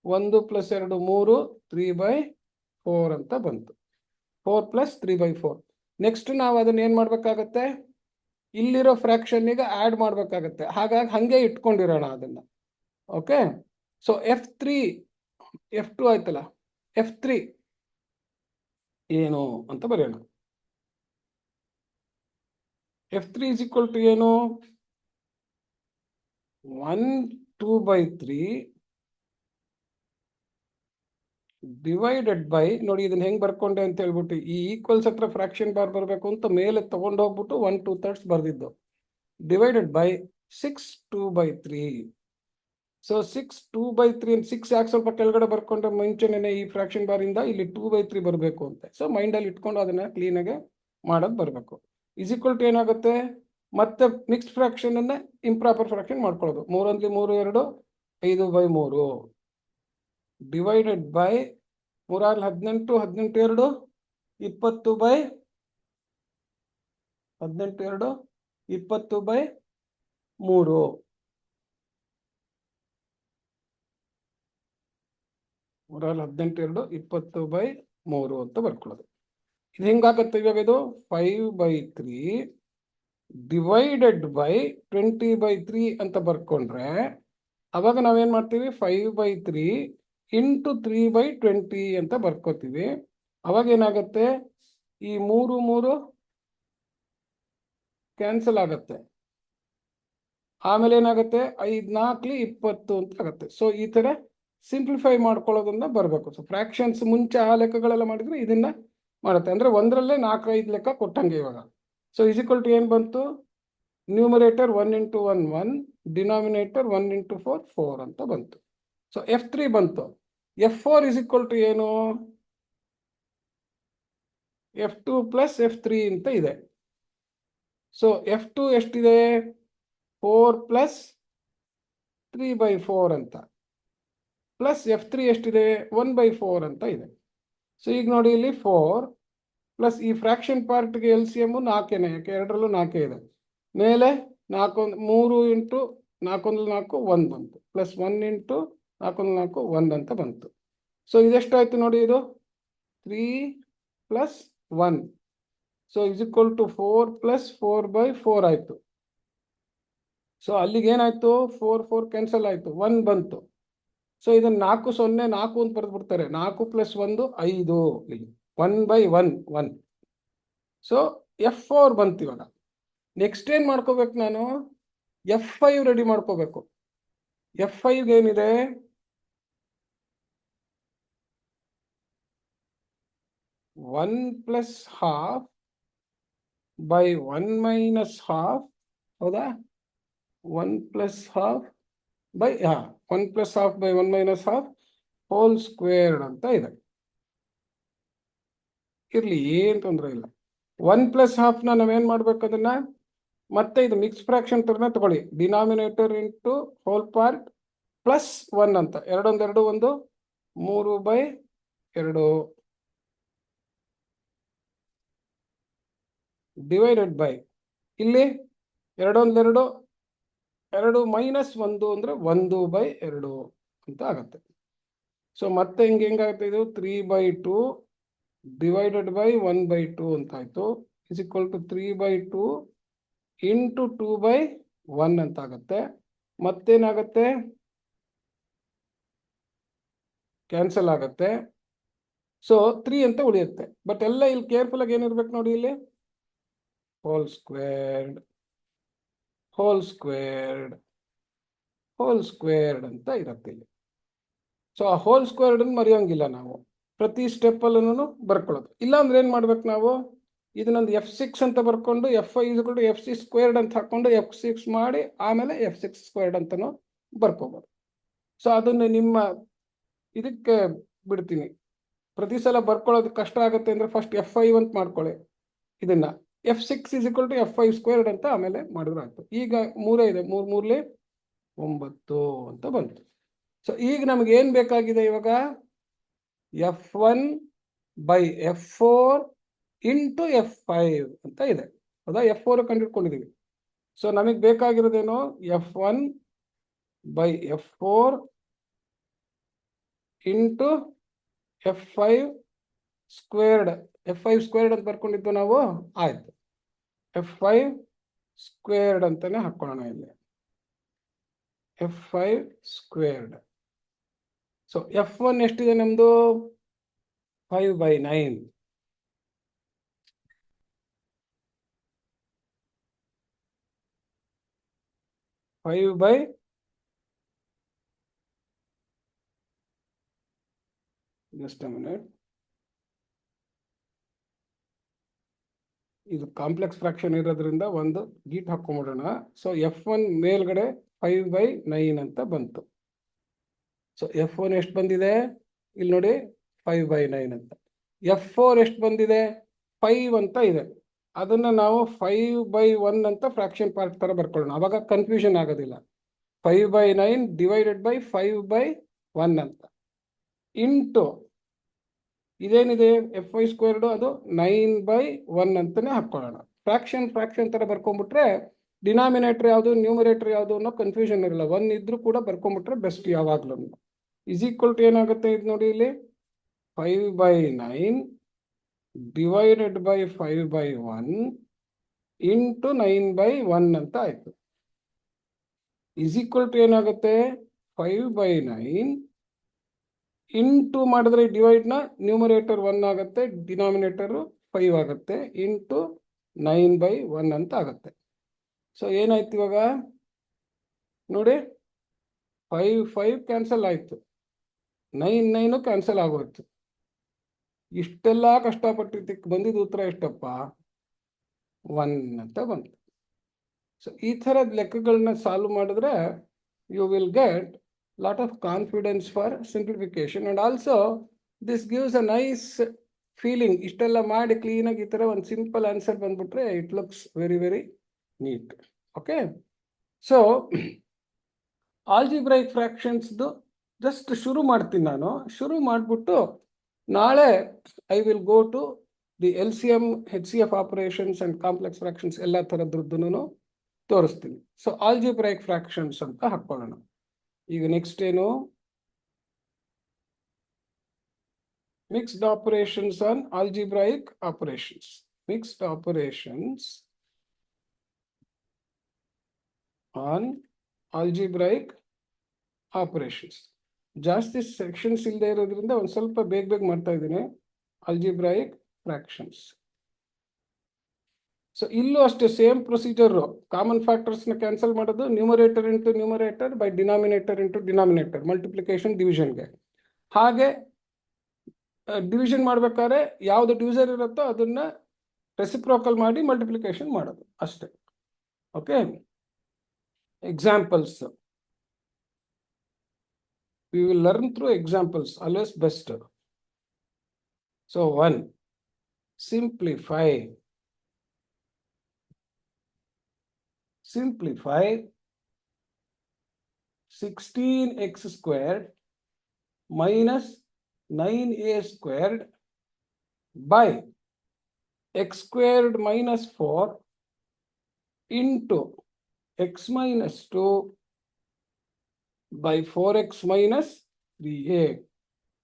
1 ಪ್ಲಸ್ 2 3, 3/4 ಅಂತ ಬಂತು. 4 ಪ್ಲಸ್ 3/4. ನೆಕ್ಸ್ಟ್ ನಾವು ಅದನ್ನ ಏನ್ ಮಾಡ್ಬೇಕಾಗತ್ತೆ, ಇಲ್ಲಿರೋ ಫ್ರಾಕ್ಷನ್ಗೆ ಆಡ್ ಮಾಡ್ಬೇಕಾಗತ್ತೆ. ಹಾಗಾಗಿ ಹಂಗೆ ಇಟ್ಕೊಂಡಿರೋಣ ಅದನ್ನ. ಓಕೆ, ಸೊ f3 f2 ಆಯ್ತಲ್ಲ, f3 ಏನು ಅಂತ ಬರೆಯೋಣ. f3 is equal to ಏನು, 1 2/3 ಡಿವೈಡೆಡ್ ಬೈ, ನೋಡಿ ಇದನ್ನ ಹೆಂಗ್ ಬರ್ಕೊಂಡೆ ಅಂತ ಹೇಳ್ಬಿಟ್ಟು, ಈ ಈಕ್ವಲ್ಸ್ ಹತ್ರ ಫ್ರಾಕ್ಷನ್ ಬಾರ್ ಬರಬೇಕು ಅಂತ ಮೇಲೆ ತಗೊಂಡು ಹೋಗ್ಬಿಟ್ಟು 1 2/3 ಬರ್ದಿದ್ದು, ಡಿವೈಡೆಡ್ ಬೈ 6 2/3. ಸೊ 6 2/3 ಅಂತ 6 ಯಾಕೆ ಸ್ವಲ್ಪ ಕೆಳಗಡೆ ಬರ್ಕೊಂಡ್ರೆ ಮುಂಚೆನೆ ಈ ಫ್ರಾಕ್ಷನ್ ಬಾರ್ ಇಂದ ಇಲ್ಲಿ 2/3 ಬರಬೇಕು ಅಂತ. ಸೊ ಮೈಂಡ್ ಅಲ್ಲಿ ಇಟ್ಕೊಂಡು ಅದನ್ನ ಕ್ಲೀನ್ ಆಗಿ ಮಾಡೋದು ಬರಬೇಕು. ಇಸ್ ಈಕ್ವಲ್ ಟು ಏನಾಗುತ್ತೆ, ಮತ್ತೆ ಮಿಕ್ಸ್ಡ್ ಫ್ರಾಕ್ಷನ್ ಅನ್ನ ಇಂಪ್ರಾಪರ್ ಫ್ರಾಕ್ಷನ್ ಮಾಡ್ಕೊಳ್ಳೋದು. 3 3 2 5/3 ಡಿವೈಡೆಡ್ ಬೈ 3 18 18 2 20/18 2 20/3 18 2 20/3 ಅಂತ ಬರ್ಕೊಳ್ಳೋದು. ಇದು ಹೆಂಗಾಗುತ್ತೆ ಇವಾಗ, ಇದು 5/3 ಡಿವೈಡೆಡ್ ಬೈ 20/3 ಅಂತ ಬರ್ಕೊಂಡ್ರೆ ಅವಾಗ ನಾವೇನ್ ಮಾಡ್ತೀವಿ, 5/3 ಇಂಟು 3/20 ಅಂತ ಬರ್ಕೋತೀವಿ. ಅವಾಗ ಏನಾಗುತ್ತೆ, ಈ 3 3 ಕ್ಯಾನ್ಸಲ್ ಆಗುತ್ತೆ. ಆಮೇಲೆ ಏನಾಗುತ್ತೆ, 5 4 20 ಅಂತ ಆಗುತ್ತೆ. ಸೊ ಈ ತರ ಸಿಂಪ್ಲಿಫೈ ಮಾಡ್ಕೊಳ್ಳೋದನ್ನ ಬರಬೇಕು. ಸೊ ಫ್ರಾಕ್ಷನ್ಸ್ ಮುಂಚೆ ಆ ಲೆಕ್ಕಗಳೆಲ್ಲ ಮಾಡಿದ್ರೆ ಇದನ್ನ ಮಾಡುತ್ತೆ. ಅಂದ್ರೆ 1ರಲ್ಲೇ 4 5 ಲೆಕ್ಕ ಕೊಟ್ಟಂಗೆ ಇವಾಗ. ಸೊ ಇಸ್ ಈಕ್ವಲ್ ಟು ಏನ್ ಬಂತು, ನ್ಯೂಮರೇಟರ್ 1 × 1 1, ಡಿನಾಮಿನೇಟರ್ 1 × 4 4 ಅಂತ ಬಂತು. ಸೊ F3 ಬಂತು. F4 ಇಸ್ ಈಕ್ವಲ್ ಟು ಏನು, F2 ಪ್ಲಸ್ F3 ಅಂತ ಇದೆ. ಸೊ F2 ಎಷ್ಟಿದೆ, 4 ಪ್ಲಸ್ 3/4 ಅಂತ, ಪ್ಲಸ್ F3 ಎಷ್ಟಿದೆ, 1/4 ಅಂತ ಇದೆ. ಸೊ ಈಗ ನೋಡಿ, ಇಲ್ಲಿ 4 ಪ್ಲಸ್ ಈ ಫ್ರಾಕ್ಷನ್ ಪಾರ್ಟ್ಗೆ LCM 4, ಯಾಕೆ 2ರಲ್ಲೂ 4 ಇದೆ. ಮೇಲೆ 4 3 ಇಂಟು 4 4 1 ಬಂತು, ಪ್ಲಸ್ 1 ಇಂಟು 4 4 1 ಅಂತ ಬಂತು. ಸೊ ಇದೆಷ್ಟಾಯ್ತು ನೋಡಿ, ಇದು 3 plus 1. So is equal to 4 plus 4/4 ಆಯ್ತು. ಸೊ ಅಲ್ಲಿಗೆ ಏನಾಯ್ತು, 4 4 ಕ್ಯಾನ್ಸಲ್ ಆಯ್ತು, 1 ಬಂತು. ಸೊ ಇದನ್ನ 4 0 4 ಅಂತ ಬರೆದು ಬಿಡ್ತಾರೆ. 4 ಪ್ಲಸ್ 1 5, ಇಲ್ಲಿ 1/1 1. ಸೊ F4 ಬಂತು. ಇವಾಗ ನೆಕ್ಸ್ಟ್ ಏನ್ ಮಾಡ್ಕೋಬೇಕು, ನಾನು F5 ರೆಡಿ ಮಾಡ್ಕೋಬೇಕು. F5 ಏನಿದೆ, 1 plus half by 1 minus half, ಹೌದಾ, 1 plus half by 1 plus half by 1 minus half whole squared ಅಂತ ಇದೆ. ಇರ್ಲಿ, ಏನ್ ತೊಂದರೆ ಇಲ್ಲ. 1 ಪ್ಲಸ್ ಹಾಫ್ನ ನಾವೇನ್ ಮಾಡ್ಬೇಕು, ಅದನ್ನ ಮತ್ತೆ ಇದು ಮಿಕ್ಸ್ ಫ್ರಾಕ್ಷನ್ ತರನೇ ತಗೊಳ್ಳಿ. Denominator into whole part plus 1 ಅಂತ, 2 1 2 1 3/2 ಡಿವೈಡೆಡ್ ಬೈ, ಇಲ್ಲಿ 2 1 2 2 ಮೈನಸ್ 1 ಅಂದ್ರೆ 1/2 ಅಂತ ಆಗತ್ತೆ. ಸೊ ಮತ್ತೆ ಹೆಂಗಾಗುತ್ತೆ, ಇದು 3/2 ಡಿವೈಡೆಡ್ ಬೈ 1/2 ಅಂತ ಆಯ್ತು, ಇಸ್ ಈಕ್ವಲ್ ಟು 3/2 ಇಂಟು 2/1 ಅಂತ ಆಗುತ್ತೆ. ಮತ್ತೇನಾಗತ್ತೆ, ಕ್ಯಾನ್ಸಲ್ ಆಗತ್ತೆ. ಸೊ 3 ಅಂತ ಉಳಿಯುತ್ತೆ. ಬಟ್ ಎಲ್ಲ ಇಲ್ಲಿ ಕೇರ್ಫುಲ್ ಆಗಿ ಏನಿರ್ಬೇಕು ನೋಡಿ, ಇಲ್ಲಿ whole squared whole squared whole squared ಅಂತ ಇರುತ್ತೆ ಇಲ್ಲಿ. ಸೊ ಆ ಹೋಲ್ ಸ್ಕ್ವೇರ್ಡ್ ಅನ್ನು ಮರೆಯೋಂಗಿಲ್ಲ ನಾವು, ಪ್ರತಿ ಸ್ಟೆಪ್ ಅಲ್ಲೂ ಬರ್ಕೊಳ್ಳೋದು. ಇಲ್ಲ ಅಂದ್ರೆ ಏನ್ ಮಾಡ್ಬೇಕು ನಾವು, ಇದನ್ನೊಂದು F6 ಅಂತ ಬರ್ಕೊಂಡು F5 F6 ಸ್ಕ್ವೇರ್ಡ್ ಅಂತ ಹಾಕೊಂಡು F6 ಮಾಡಿ ಆಮೇಲೆ F6 ಸ್ಕ್ವೇರ್ಡ್ ಅಂತಾನು ಬರ್ಕೋಬಹುದು. ಸೊ ಅದನ್ನ ನಿಮ್ಮ ಇದಕ್ಕೆ ಬಿಡ್ತೀನಿ. ಪ್ರತಿ ಸಲ ಬರ್ಕೊಳ್ಳೋದು ಕಷ್ಟ ಆಗುತ್ತೆ ಅಂದ್ರೆ ಫಸ್ಟ್ F5 ಅಂತ ಮಾಡ್ಕೊಳ್ಳಿ. ಇದನ್ನ F6 = F5 ಸ್ಕ್ವೇರ್ಡ್ ಅಂತ ಆಮೇಲೆ ಮಾಡಿದ್ರೆ ಆಯ್ತು. ಈಗ 3 ಇದೆ, 3 3 9 ಅಂತ ಬಂತು. ಸೊ ಈಗ ನಮ್ಗೆ ಏನ್ ಬೇಕಾಗಿದೆ, ಇವಾಗ F1 by F4 into F5 ಅಂತ ಇದೆ, ಹೌದಾ. F4 ಕಂಡುಹಿಡ್ಕೊಂಡಿದೀವಿ. ಸೊ ನಮಗೆ ಬೇಕಾಗಿರೋದೇನು, F1 by F4 into F5 squared. F5 squared ಅಂತ ಬರ್ಕೊಂಡಿದ್ದು ನಾವು, ಆಯ್ತು. F5 ಸ್ಕ್ವೇರ್ಡ್ ಅಂತಾನೆ ಹಾಕೊಳ್ಳೋಣ ಇಲ್ಲಿ, F5 ಸ್ಕ್ವೇರ್ಡ್. ಸೊ F1 ಎಷ್ಟಿದೆ ನಮ್ದು, 5/9. Just a minute. ಇದು ಕಾಂಪ್ಲೆಕ್ಸ್ ಫ್ರಾಕ್ಷನ್ ಇರೋದ್ರಿಂದ ಒಂದು ಗೀಟ್ ಹಾಕೊಂಡ್ಬಿಡೋಣ. ಸೊ F1 ಮೇಲ್ಗಡೆ 5/9 ಅಂತ ಬಂತು. ಸೊ F1 ಎಷ್ಟು ಬಂದಿದೆ, ಇಲ್ಲಿ ನೋಡಿ 5/9 ಅಂತ. F4 ಎಷ್ಟು ಬಂದಿದೆ, 5 ಅಂತ ಇದೆ. ಅದನ್ನ ನಾವು 5/1 ಅಂತ ಫ್ರಾಕ್ಷನ್ ಪಾರ್ಟ್ ತರ ಬರ್ಕೊಳ್ಳೋಣ, ಅವಾಗ ಕನ್ಫ್ಯೂಷನ್ ಆಗೋದಿಲ್ಲ. 5/9 ಡಿವೈಡೆಡ್ ಬೈ 5/1 ಅಂತ ಇಂಟು ಇದೇನಿದೆ FY² ಅದು 9/1 ಅಂತಾನೆ ಹಾಕೊಳ್ಳೋಣ. ಫ್ರಾಕ್ಷನ್ ತರ ಬರ್ಕೊಂಡ್ಬಿಟ್ರೆ ಡಿನಾಮಿನೇಟರ್ ಯಾವುದು ನ್ಯೂಮರೇಟರ್ ಯಾವುದು ಅನ್ನೋ ಕನ್ಫ್ಯೂಷನ್ ಇರಲ್ಲ. 1 ಇದ್ರೂ ಕೂಡ ಬರ್ಕೊಂಡ್ಬಿಟ್ರೆ ಬೆಸ್ಟ್ ಯಾವಾಗ್ಲೂ. ಇಸ್ ಈಕ್ವಲ್ ಟು ಏನಾಗುತ್ತೆ ಇದು ನೋಡಿ ಇಲ್ಲಿ, 5/9 ಡಿವೈಡೆಡ್ ಬೈ 5/1 ಇಂಟು 9/1 ಅಂತ ಆಯ್ತು. ಇಸ್ ಈಕ್ವಲ್ ಟು ಏನಾಗುತ್ತೆ 5/9 ಇಂಟು ಮಾಡಿದ್ರೆ ಡಿವೈಡ್ನ ನ್ಯೂಮರೇಟರ್ 1 ಆಗುತ್ತೆ, ಡಿನಾಮಿನೇಟರ್ 5 ಆಗುತ್ತೆ, ಇಂಟು 9/1 ಅಂತ ಆಗುತ್ತೆ. ಸೊ ಏನಾಯ್ತು ಇವಾಗ ನೋಡಿ, 5 ಕ್ಯಾನ್ಸಲ್ ಆಯ್ತು, 9 ಕ್ಯಾನ್ಸಲ್ ಆಗೋಯ್ತು. ಇಷ್ಟೆಲ್ಲ ಕಷ್ಟಪಟ್ಟಿದ್ದಕ್ಕೆ ಬಂದಿದ್ದು ಉತ್ತರ ಎಷ್ಟಪ್ಪ, 1 ಅಂತ ಬಂತು. ಸೊ ಈ ಥರದ ಲೆಕ್ಕಗಳನ್ನ ಸಾಲ್ವ್ ಮಾಡಿದ್ರೆ you will get lot of confidence for simplification, and also this gives a nice feeling. ಇಷ್ಟೆಲ್ಲ ಮಾಡಿ ಕ್ಲೀನ್ ಆಗಿ ಈ ತರ ಒಂದು ಸಿಂಪಲ್ ಆನ್ಸರ್ ಬಂದ್ಬಿಟ್ರೆ it looks very very neat. Okay, so algebraic fractions just ಶುರು ಮಾಡ್ತೀನಿ ನಾನು. ಶುರು ಮಾಡಿಬಿಟ್ಟು ನಾಳೆ I will go to the LCM HCF operations and complex fractions ಎಲ್ಲ ಥರದ್ರದ್ದು ತೋರಿಸ್ತೀನಿ. ಸೊ ಆಲ್ಜಿಬ್ರೈಕ್ ಫ್ರಾಕ್ಷನ್ಸ್ ಅಂತ ಹಾಕೊಳ್ಳೋಣ. ಈಗ ನೆಕ್ಸ್ಟ್ ಏನು, mixed operations on algebraic operations. Mixed operations on algebraic operations. ಜಾಸ್ತಿ ಸೆಕ್ಷನ್ಸ್ ಇಲ್ಲದೆ ಇರೋದ್ರಿಂದ ಒಂದು ಸ್ವಲ್ಪ ಬೇಗ ಮಾಡ್ತಾ ಇದ್ದೀನಿ. Algebraic fractions. ಸೊ ಇಲ್ಲೂ ಅಷ್ಟೇ ಸೇಮ್ ಪ್ರೊಸೀಜರ್. ಕಾಮನ್ ಫ್ಯಾಕ್ಟರ್ಸ್ನ ಕ್ಯಾನ್ಸಲ್ ಮಾಡೋದು, numerator into numerator by denominator into denominator, multiplication ಡಿವಿಷನ್ಗೆ. ಹಾಗೆ ಡಿವಿಷನ್ ಮಾಡ್ಬೇಕಾದ್ರೆ ಯಾವುದು ಡಿವಿಸರ್ ಇರುತ್ತೋ ಅದನ್ನ ರೆಸಿಪ್ರೋಕಲ್ ಮಾಡಿ ಮಲ್ಟಿಪ್ಲಿಕೇಶನ್ ಮಾಡೋದು ಅಷ್ಟೇ. Okay, examples. we will learn through examples, always best. So 1, simplify 16x squared minus 9a squared by x squared minus 4 into x minus 2 by 4x minus 3a.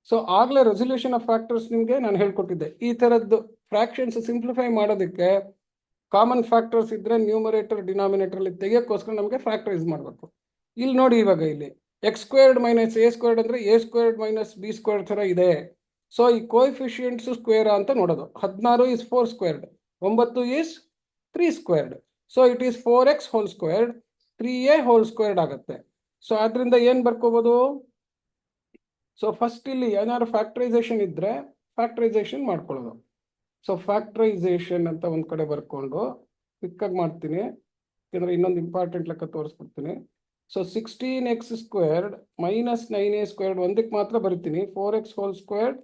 So ಆಗಲೇ resolution of factors ನಿಮಗೆ ನಾನು ಹೇಳ್ಕೊಟ್ಟಿದ್ದೆ. ಈ ಥರದ್ದು fractions simplify ಮಾಡೋದಕ್ಕೆ common factors ಇದ್ರೆ numerator denominator ತೆಗಿಯೋಕ್ಕೋಸ್ಕರ ನಮಗೆ factorise ಮಾಡಬೇಕು. ಇಲ್ಲಿ ನೋಡಿ, ಇವಾಗ ಇಲ್ಲಿ x² minus a squared ಅಂದರೆ a² minus b squared ಥರ ಇದೆ. ಸೊ ಈ ಕೋಎಫಿಷಿಯಂಟ್ಸ್ ಸ್ಕ್ವೇರ್ ಅಂತ ನೋಡೋದು. 16 is 4 squared, 9 is 3 squared. So it is 4x whole squared, 3a whole squared ಆಗುತ್ತೆ. ಸೊ ಅದರಿಂದ ಏನು ಬರ್ಕೋಬೋದು, ಸೊ ಫಸ್ಟ್ ಇಲ್ಲಿ ಏನಾದ್ರು ಫ್ಯಾಕ್ಟರೈಸೇಷನ್ ಇದ್ರೆ ಫ್ಯಾಕ್ಟರೈಸೇಷನ್ ಮಾಡ್ಕೊಳ್ಳೋದು. ಸೊ ಫ್ಯಾಕ್ಟರೈಸೇಷನ್ ಅಂತ ಒಂದು ಕಡೆ ಬರ್ಕೊಂಡು ಕ್ವಿಕ್ಕಾಗಿ ಮಾಡ್ತೀನಿ, ಯಾಕಂದರೆ ಇನ್ನೊಂದು ಇಂಪಾರ್ಟೆಂಟ್ ಲೆಕ್ಕ ತೋರಿಸ್ಬಿಡ್ತೀನಿ. So 16x squared minus 9a squared ಒಂದಕ್ಕೆ ಮಾತ್ರ ಬರಿತೀನಿ. 4x whole squared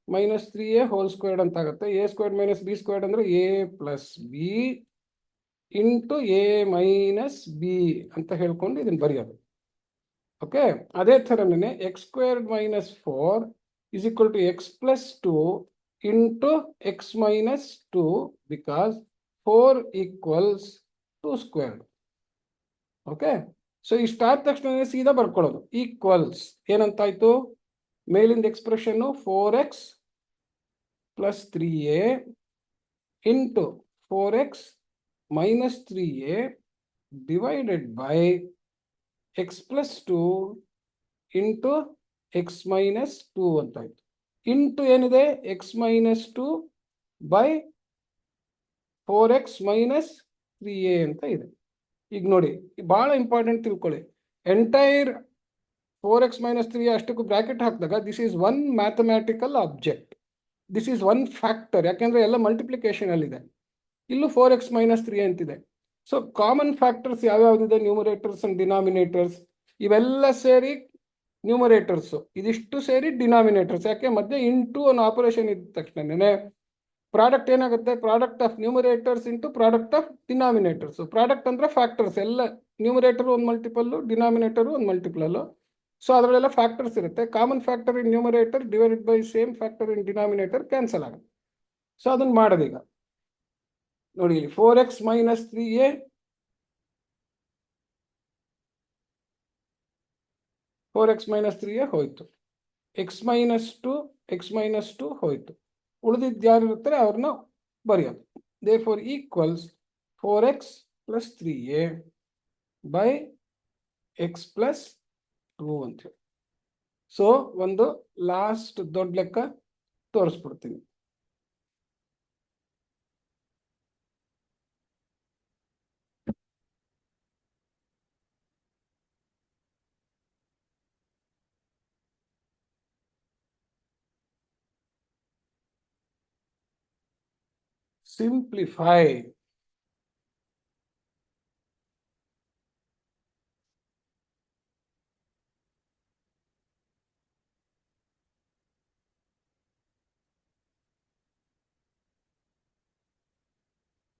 minus 3a whole squared ಅಂತ ಆಗುತ್ತೆ. a squared minus b squared ಅಂದರೆ a plus b into a minus b ಅಂತ ಹೇಳ್ಕೊಂಡು ಇದನ್ನು ಬರೆಯೋದು. ಓಕೆ, ಅದೇ ಥರನೇ x² minus 4 is equal to x plus 2 into x minus 2 because 4 equals 2 squared. Okay, so ಇಷ್ಟಾದ ತಕ್ಷಣ ಸೀದಾ ಬರ್ಕೊಳ್ಳೋದು. ಈಕ್ವಲ್ಸ್ ಏನಂತಾಯ್ತು, ಮೇಲಿಂದ expression 4x plus 3a into 4x minus 3a divided by x plus 2 into x minus 2 ಅಂತ ಆಯ್ತು. Into ಏನಿದೆ x minus 2 by 4x minus 3a ಅಂತ ಇದೆ. ಈಗ ನೋಡಿ, ಬಹಳ ಇಂಪಾರ್ಟೆಂಟ್ ತಿಳ್ಕೊಳ್ಳಿ. ಎಂಟೈರ್ 4x minus 3 ಅಷ್ಟಕ್ಕೂ ಬ್ರಾಕೆಟ್ ಹಾಕಿದಾಗ this is one mathematical object, this is one factor. ಯಾಕೆಂದ್ರೆ ಎಲ್ಲ ಮಲ್ಟಿಪ್ಲಿಕೇಶನ್ ಅಲ್ಲಿದೆ. ಇಲ್ಲೂ 4x minus 3 ಅಂತಿದೆ. ಸೊ ಕಾಮನ್ ಫ್ಯಾಕ್ಟರ್ಸ್ ಯಾವ್ಯಾವ್ದಿದೆ, ನ್ಯೂಮರೇಟರ್ಸ್ ಅಂಡ್ ಡಿನಾಮಿನೇಟರ್ಸ್, ಇವೆಲ್ಲ ಸೇರಿ ನ್ಯೂಮರೇಟರ್ಸ್, ಇದಿಷ್ಟು ಸೇರಿ ಡಿನಾಮಿನೇಟರ್ಸ್. ಯಾಕೆ ಮಧ್ಯೆ ಇಂಟು ಅನ್ನೋ ಆಪರೇಷನ್ ಇದ್ದ ತಕ್ಷಣನೇ ಪ್ರಾಡಕ್ಟ್ ಏನಾಗುತ್ತೆ, product of numerators into product of denominators. Product ಅಂದ್ರೆ ಫ್ಯಾಕ್ಟರ್ಸ್ ಎಲ್ಲ, ನ್ಯೂಮರೇಟರ್ ಒಂದು ಮಲ್ಟಿಪಲ್ಲು, ಡಿನಾಮಿನೇಟರ್ ಒಂದು ಮಲ್ಟಿಪಲ್. ಸೊ ಅದರಲ್ಲೆಲ್ಲ ಫ್ಯಾಕ್ಟರ್ಸ್ ಇರುತ್ತೆ. Common factor in numerator divided by same factor in denominator cancel ಆಗುತ್ತೆ. ಸೊ ಅದನ್ನ ಮಾಡೋದೀಗ ನೋಡಿ, ಇಲ್ಲಿ 4x minus 3a 4x minus 3a ಹೋಯ್ತು, x ಮೈನಸ್ 2 ಹೋಯ್ತು. ಉಳಿದಿದ್ದು ಯಾರು ಇರ್ತಾರೆ ಅವ್ರನ್ನ ಬರೆಯೋದು. therefore equals 4x plus 3a by x plus 2 ಅಂತ ಹೇಳಿ. ಸೊ ಒಂದು ಲಾಸ್ಟ್ ದೊಡ್ಡ ಲೆಕ್ಕ ತೋರಿಸ್ಬಿಡ್ತೀನಿ. ಸಿಂಪ್ಲಿಫೈ.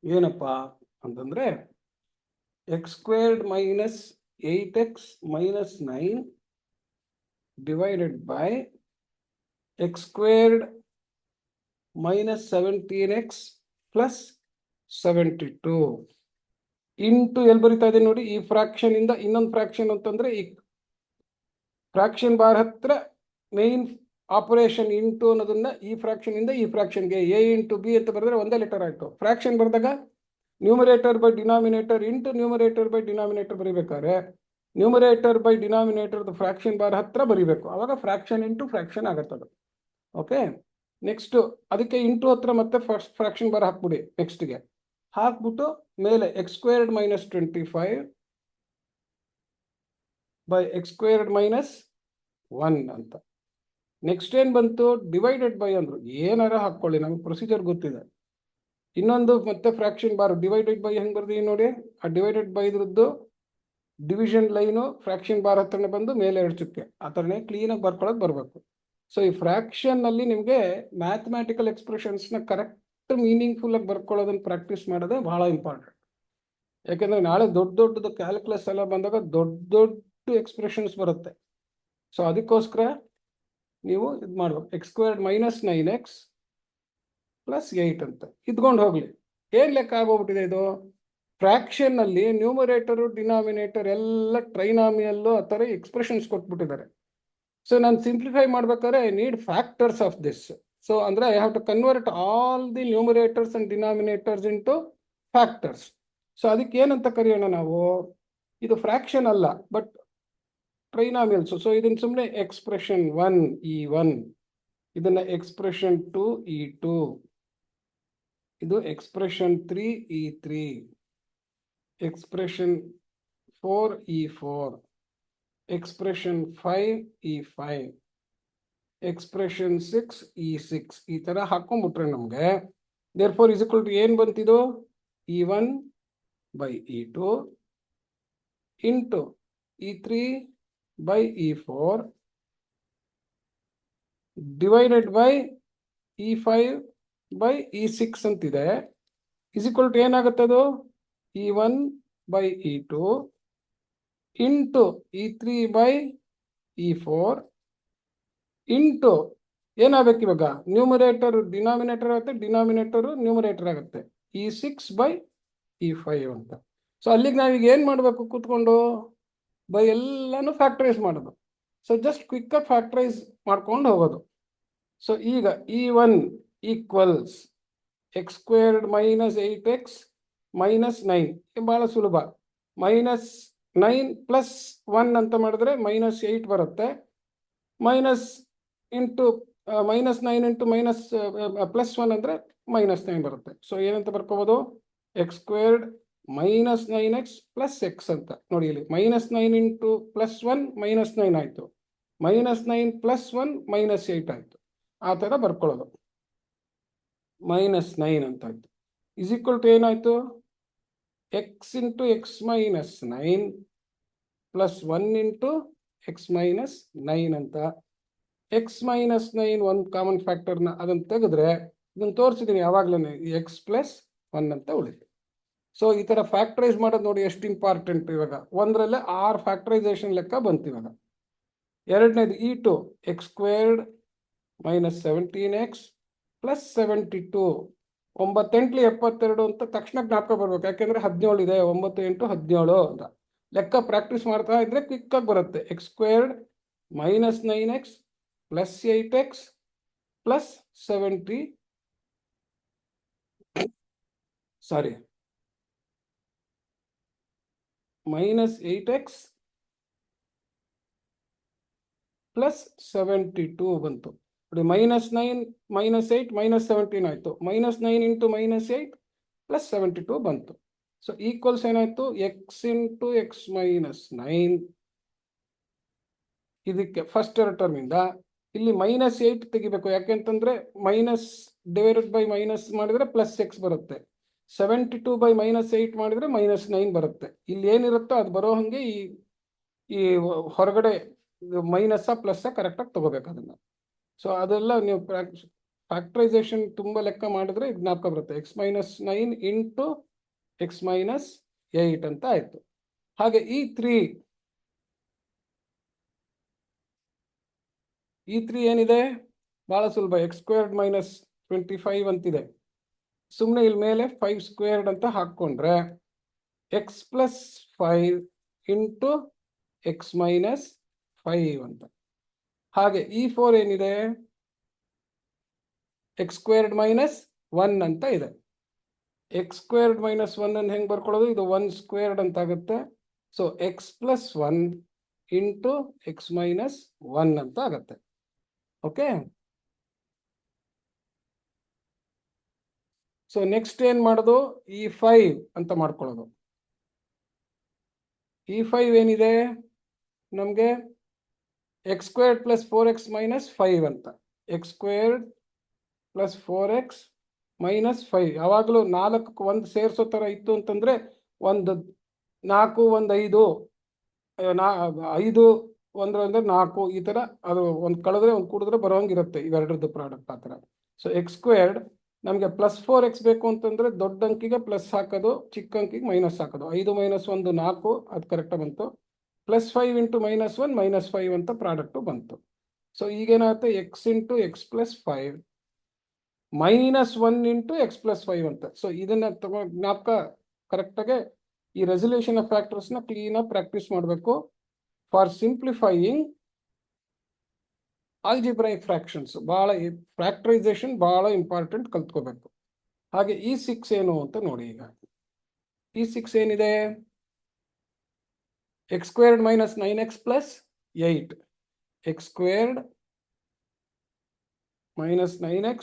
ಏನಪ್ಪಾ ಅಂತಂದ್ರೆ x squared minus 8x minus 9 divided by x squared minus 17x plus 72 into ಎಲ್ಲಿ ಬರಿತಾ ಇದೆ ನೋಡಿ, ಈ ಫ್ರಾಕ್ಷನ್ ಇಂದ ಇನ್ನೊಂದು ಫ್ರಾಕ್ಷನ್ ಅಂತಂದ್ರೆ ಈ ಫ್ರಾಕ್ಷನ್ ಬಾರ್ ಹತ್ರ ಮೇನ್ ಆಪರೇಷನ್ ಇಂಟು ಅನ್ನೋದನ್ನ ಈ ಫ್ರಾಕ್ಷನ್ ಇಂದ ಈ ಫ್ರಾಕ್ಷನ್ಗೆ a ಇಂಟು b ಅಂತ ಬರೆದ್ರೆ ಒಂದೇ ಲೆಟರ್ ಆಯ್ತು. ಫ್ರಾಕ್ಷನ್ ಬರೆದಾಗ numerator by denominator into numerator by denominator ಬರೀಬೇಕಾದ್ರೆ numerator by denominator fraction bar ಹತ್ರ ಬರೀಬೇಕು, ಅವಾಗ ಫ್ರಾಕ್ಷನ್ ಇಂಟು ಫ್ರಾಕ್ಷನ್ ಆಗತ್ತದು. ಓಕೆ, ನೆಕ್ಸ್ಟ್ ಅದಕ್ಕೆ ಇಂಟು ಹತ್ರ ಮತ್ತೆ ಫಸ್ಟ್ ಫ್ರಾಕ್ಷನ್ ಬಾರ್ ಹಾಕ್ಬಿಡಿ. ನೆಕ್ಸ್ಟ್ಗೆ ಹಾಕ್ಬಿಟ್ಟು ಮೇಲೆ x squared minus 25 by x squared minus 1 ಅಂತ. ನೆಕ್ಸ್ಟ್ ಏನ್ ಬಂತು, ಡಿವೈಡೆಡ್ ಬೈ ಅಂದ್ರು, ಏನಾರ ಹಾಕೊಳ್ಳಿ, ನಮ್ಗೆ ಪ್ರೊಸೀಜರ್ ಗೊತ್ತಿದೆ. ಇನ್ನೊಂದು ಮತ್ತೆ ಫ್ರಾಕ್ಷನ್ ಬಾರ್ ಡಿವೈಡೆಡ್ ಬೈ ಹೆಂಗ್ ಬರ್ದೀವಿ ನೋಡಿ, ಆ ಡಿವೈಡೆಡ್ ಬೈ ಇದ್ರದ್ದು ಡಿವಿಷನ್ ಲೈನು ಫ್ರಾಕ್ಷನ್ ಬಾರ್ ಹತ್ರನೇ ಬಂದು ಮೇಲೆ 2 ಚುಕ್ಕೆ ಆ ಥರನೇ ಕ್ಲೀನಾಗಿ ಬರ್ಕೊಳ್ಳೋದು ಬರಬೇಕು. ಸೊ ಈ ಫ್ರಾಕ್ಷನ್ ನಲ್ಲಿ ನಿಮಗೆ ಮ್ಯಾಥಮ್ಯಾಟಿಕಲ್ ಎಕ್ಸ್ಪ್ರೆಷನ್ಸ್ನ ಕರೆಕ್ಟ್ ಮೀನಿಂಗ್ಫುಲ್ ಆಗಿ ಬರ್ಕೊಳ್ಳೋದನ್ನ ಪ್ರಾಕ್ಟೀಸ್ ಮಾಡೋದೇ ಬಹಳ ಇಂಪಾರ್ಟೆಂಟ್. ಯಾಕೆಂದ್ರೆ ನಾಳೆ ದೊಡ್ಡದು ಕ್ಯಾಲ್ಕುಲಸ್ ಎಲ್ಲ ಬಂದಾಗ ದೊಡ್ಡ ಎಕ್ಸ್ಪ್ರೆಷನ್ಸ್ ಬರುತ್ತೆ. ಸೊ ಅದಕ್ಕೋಸ್ಕರ ನೀವು ಇದು ಮಾಡ್ಬೇಕು, x squared minus 9x plus 8 ಅಂತ ಇದ್ಕೊಂಡು ಹೋಗ್ಲಿ. ಏನ್ ಲೆಕ್ಕ ಆಗೋಗ್ಬಿಟ್ಟಿದೆ ಇದು, ಫ್ರಾಕ್ಷನ್ ನಲ್ಲಿ ನ್ಯೂಮರೇಟರ್ ಡಿನಾಮಿನೇಟರ್ ಎಲ್ಲ ಟ್ರೈನಾಮಿಯಲ್ಲು ಆ ಥರ ಎಕ್ಸ್ಪ್ರೆಷನ್ಸ್ ಕೊಟ್ಬಿಟ್ಟಿದ್ದಾರೆ. ಸೊ ನಾನು ಸಿಂಪ್ಲಿಫೈ ಮಾಡ್ಬೇಕಾದ್ರೆ I need factors of this. So ಅಂದ್ರೆ I have to convert all the numerators and denominators into factors. So ಅದಕ್ಕೆ ಏನಂತ ಕರೆಯೋಣ ನಾವು, ಇದು ಫ್ರಾಕ್ಷನ್ ಅಲ್ಲ ಬಟ್ ಟ್ರೈನಾಮಿಯಲ್ಸ್. ಸೊ ಇದನ್ನ ಸುಮ್ಮನೆ ಎಕ್ಸ್ಪ್ರೆಷನ್ 1 E1, ಇದನ್ನ ಎಕ್ಸ್ಪ್ರೆಷನ್ 2 E2, ಇದು expression 3 E3, expression 4 E4, expression 5 E5, expression 6 E6. ಈ ತರ ಹಾಕೊಂಡ್ಬಿಟ್ರೆ ನಮ್ಗೆ therefore is equal to ಏನ್ ಬಂತಿದು, E1 by E2 into E3 by E4 divided by E5 by E6 ಅಂತಿದೆ. is equal to ಏನಾಗುತ್ತೆ ಅದು, E1 by E2 into E3 by E4 into ಏನಾಗಬೇಕು ಇವಾಗ, numerator denominator ಆಗುತ್ತೆ, ಡಿನಾಮಿನೇಟರ್ ನ್ಯೂಮರೇಟರ್ ಆಗುತ್ತೆ, E6 by E5 ಅಂತ. So ಅಲ್ಲಿಗೆ ನಾವೀಗ ಏನ್ ಮಾಡ್ಬೇಕು, ಕೂತ್ಕೊಂಡು ಬೈ ಎಲ್ಲಾನು ಫ್ಯಾಕ್ಟರೈಸ್ ಮಾಡೋದು. ಸೊ ಜಸ್ಟ್ ಕ್ವಿಕ್ ಆಗಿ ಫ್ಯಾಕ್ಟರೈಸ್ ಮಾಡ್ಕೊಂಡು ಹೋಗೋದು. ಸೊ ಈಗ E1 equals x squared minus 8x minus 9, ಬಹಳ ಸುಲಭ. ಮೈನಸ್ 9 ಪ್ಲಸ್ 1 ಅಂತ ಮಾಡಿದ್ರೆ ಮೈನಸ್ 8 ಬರುತ್ತೆ. Minus into minus 9 into minus plus 1 ಅಂದರೆ ಮೈನಸ್ 9 ಬರುತ್ತೆ. ಸೊ ಏನಂತ ಬರ್ಕೋಬೋದು, x squared minus 9x plus X ಅಂತ. ನೋಡಿ ಇಲ್ಲಿ ಮೈನಸ್ 9 ಇಂಟು ಪ್ಲಸ್ 1 ಮೈನಸ್ 9 ಆಯಿತು, ಮೈನಸ್ 9 ಪ್ಲಸ್ 1 ಮೈನಸ್ 8 ಆಯಿತು. ಆ ಥರ ಬರ್ಕೊಳ್ಳೋದು, ಮೈನಸ್ 9 ಅಂತ ಆಯಿತು. ಇಸ್ ಈಕ್ವಲ್ ಟು ಏನಾಯಿತು, X into x minus 9 plus 1 into x minus 9 ಅಂತ. ಎಕ್ಸ್ ಮೈನಸ್ 9 ಒಂದು ಕಾಮನ್ ಫ್ಯಾಕ್ಟರ್ನ ಅದನ್ನು ತೆಗೆದ್ರೆ ಇದನ್ನು ತೋರಿಸಿದ್ದೀನಿ ಯಾವಾಗ್ಲೇ, ಎಕ್ಸ್ ಪ್ಲಸ್ 1 ಅಂತ ಉಳಿತು. ಸೊ ಈ ತರ ಫ್ಯಾಕ್ಟರೈಸ್ ಮಾಡೋದು ನೋಡಿ ಎಷ್ಟು ಇಂಪಾರ್ಟೆಂಟ್. ಇವಾಗ ಒಂದರಲ್ಲೇ 6 ಫ್ಯಾಕ್ಟರೈಸೇಷನ್ ಲೆಕ್ಕ ಬಂತು. ಇವಾಗ ಎರಡನೇದು E2 X squared minus 17x plus 72. 9 8 72 ಅಂತ ತಕ್ಷಣ ಜ್ಞಾಪಕ ಬರ್ಬೇಕು, ಯಾಕೆಂದ್ರೆ 17 ಇದೆ. 9 8 17 ಅಂತ ಲೆಕ್ಕ ಪ್ರಾಕ್ಟೀಸ್ ಮಾಡ್ತಾ ಇದ್ರೆ ಕ್ವಿಕ್ ಆಗಿ ಬರುತ್ತೆ. X squared minus 9x plus 8x plus 70, sorry minus 8x plus 72 ಬಂತು. -9 -8 -17 ಆಯ್ತು. -9 ಇಂಟು -8 ಪ್ಲಸ್ 72 ಬಂತು. ಸೊ ಈಕ್ವಲ್ಸ್ ಏನಾಯ್ತು, ಎಕ್ಸ್ ಇಂಟು ಎಕ್ಸ್ ಮೈನಸ್ 9. ಇದಕ್ಕೆ ಫಸ್ಟ್ ಟರ್ಮ್ ಇಂದ ಇಲ್ಲಿ -8 ತೆಗಿಬೇಕು, ಯಾಕೆಂತಂದ್ರೆ ಮೈನಸ್ ಡಿವೈಡೆಡ್ ಬೈ ಮೈನಸ್ ಮಾಡಿದ್ರೆ ಪ್ಲಸ್ ಎಕ್ಸ್ ಬರುತ್ತೆ. 72 ಬೈ -8 ಮಾಡಿದ್ರೆ -9 ಬರುತ್ತೆ. ಇಲ್ಲಿ ಏನಿರುತ್ತೋ ಅದು ಬರೋ ಹಂಗೆ ಈ ಹೊರಗಡೆ ಮೈನಸ್ ಪ್ಲಸ್ ಕರೆಕ್ಟಾಗಿ ತಗೋಬೇಕು ಅದನ್ನ. ಸೊ ಅದೆಲ್ಲ ನೀವು ಫ್ಯಾಕ್ಟರೈಸೇಷನ್ ತುಂಬ ಲೆಕ್ಕ ಮಾಡಿದ್ರೆ ಜ್ಞಾಪಕ ಬರುತ್ತೆ. X minus 9 into x minus 8 ಅಂತ ಆಯ್ತು. ಹಾಗೆ E3 ಏನಿದೆ, ಬಹಳ ಸುಲಭ. ಎಕ್ಸ್ ಸ್ಕ್ವೇರ್ಡ್ ಮೈನಸ್ 25 ಅಂತಿದೆ. ಸುಮ್ಮನೆ ಇಲ್ಲಿ ಮೇಲೆ 5 ಸ್ಕ್ವೇರ್ಡ್ ಅಂತ ಹಾಕೊಂಡ್ರೆ X plus 5 into x minus 5 ಅಂತ. ಹಾಗೆ E4 ಏನಿದೆ, ಎಕ್ಸ್ ಸ್ಕ್ವೇರ್ಡ್ ಮೈನಸ್ 1 ಅಂತ ಇದೆ. ಎಕ್ಸ್ ಸ್ಕ್ವೇರ್ಡ್ ಮೈನಸ್ 1 ಅನ್ನು ಹೆಂಗೆ ಬರ್ಕೊಳ್ಳೋದು, ಇದು 1 ಸ್ಕ್ವೇರ್ಡ್ ಅಂತ ಆಗುತ್ತೆ. So X plus 1 into x minus 1 ಅಂತ ಆಗುತ್ತೆ. ಓಕೆ, ಸೊ ನೆಕ್ಸ್ಟ್ ಏನ್ ಮಾಡೋದು, E5 ಅಂತ ಮಾಡ್ಕೊಳ್ಳೋದು. E5 ಏನಿದೆ ನಮಗೆ, X squared plus 4x minus 5 ಅಂತ. X squared plus 4x minus 5. ಯಾವಾಗಲೂ 4ಕ್ಕೆ 1 ಸೇರಿಸೋ ಥರ ಇತ್ತು ಅಂತಂದ್ರೆ, 1 4 1 5 5 1 ಅಂದ್ರೆ 4 ಈ ಥರ. ಅದು ಒಂದು ಕಳೆದ್ರೆ ಒಂದು ಕೂಡಿದ್ರೆ ಬರೋಂಗಿರುತ್ತೆ ಇವೆರಡರದ್ದು ಪ್ರಾಡಕ್ಟ್ ಆ ಥರ. ಸೊ ಎಕ್ಸ್ ಸ್ಕ್ವೇರ್ಡ್ ನಮಗೆ ಪ್ಲಸ್ 4x ಬೇಕು ಅಂತಂದ್ರೆ ದೊಡ್ಡ ಅಂಕಿಗೆ ಪ್ಲಸ್ ಹಾಕೋದು, ಚಿಕ್ಕ ಅಂಕಿಗೆ ಮೈನಸ್ ಹಾಕೋದು. 5 ಮೈನಸ್ 1 4, ಅದು ಕರೆಕ್ಟಾಗಿ ಬಂತು. ಪ್ಲಸ್ 5 ಇಂಟು -1 -5 ಅಂತ ಪ್ರಾಡಕ್ಟು ಬಂತು. ಸೊ ಈಗೇನಾಗುತ್ತೆ, x into x plus 5 -1 into x plus 5 ಅಂತ. ಸೊ ಇದನ್ನ ಜ್ಞಾಪಕ ಕರೆಕ್ಟಾಗಿ ಈ ರೆಸಲ್ಯೂಷನ್ ಆಫ್ ಫ್ಯಾಕ್ಟರ್ಸ್ನ ಕ್ಲೀನಾಗಿ ಪ್ರಾಕ್ಟೀಸ್ ಮಾಡಬೇಕು. ಫಾರ್ ಸಿಂಪ್ಲಿಫೈಯಿಂಗ್ ಆಲ್ಜಿಬ್ರೈಕ್ ಫ್ರಾಕ್ಷನ್ಸ್ ಭಾಳ ಫ್ಯಾಕ್ಟರೈಸೇಷನ್ ಭಾಳ ಇಂಪಾರ್ಟೆಂಟ್, ಕಲ್ತ್ಕೋಬೇಕು. ಹಾಗೆ E6 ಏನು ಅಂತ ನೋಡಿ. ಈಗ E6 ಏನಿದೆ, X squared minus 9x plus 8. X squared minus 9x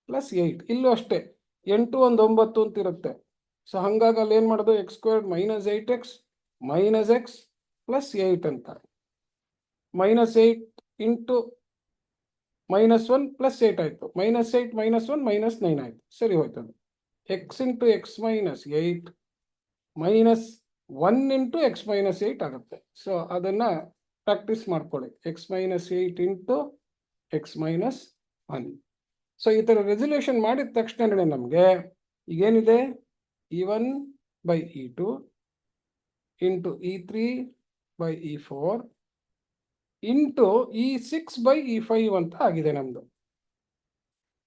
plus 8. ಇಲ್ಲೂ ಅಷ್ಟೇ 8 1 9 ಅಂತ ಇರುತ್ತೆ. ಸೊ ಹಂಗಾಗಿ ಅಲ್ಲಿ ಏನು ಮಾಡೋದು, X squared minus 8x minus x plus 8 ಅಂತ. -8 ಇಂಟು -1 ಪ್ಲಸ್ 8 ಆಯಿತು. -8 -1 -9 ಆಯಿತು. ಸರಿ ಹೋಯ್ತದು. X into x minus 8 -1 into x minus 8 ಆಗುತ್ತೆ. ಸೊ ಅದನ್ನು ಪ್ರಾಕ್ಟೀಸ್ ಮಾಡ್ಕೊಳ್ಳಿ. X minus 8 into x minus 1. So ಈ ಥರ ರೆಸಲ್ಯೂಷನ್ ಮಾಡಿದ ತಕ್ಷಣ ನಮಗೆ ಈಗೇನಿದೆ, E1 by E2 into E3 by E4 into E6 by E5 ಅಂತ ಆಗಿದೆ ನಮ್ಮದು.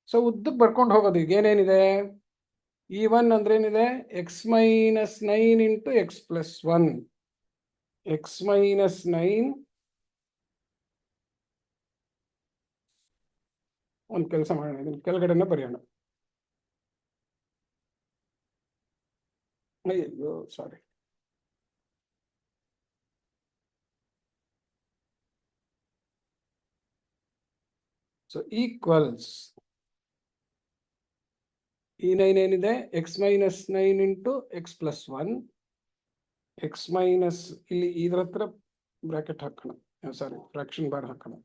ಸೊ ಉದ್ದಕ್ಕೆ ಬರ್ಕೊಂಡು ಹೋಗೋದು. ಈಗ ಏನೇನಿದೆ, E1 ಅಂದ್ರೆ ಏನಿದೆ, X minus 9 into x plus 1. X minus 9, ಒಂದು ಕೆಲಸ ಮಾಡೋಣ, ಇದನ್ನು ಕೆಳಗಡೆನೇ ಬರೆಯೋಣ. ಅಯ್ಯೋ ಸಾರಿ, ಸೊ ಈಕ್ವಲ್ಸ್ E9 ಏನಿದೆ, X minus 9 into x plus 1. X minus ಇಲ್ಲಿ ಇದ್ರ ಹತ್ರ ಬ್ರಾಕೆಟ್ ಹಾಕೋಣ, ಸಾರಿ ಫ್ರಾಕ್ಷನ್ ಬಾರ್ ಹಾಕೋಣ.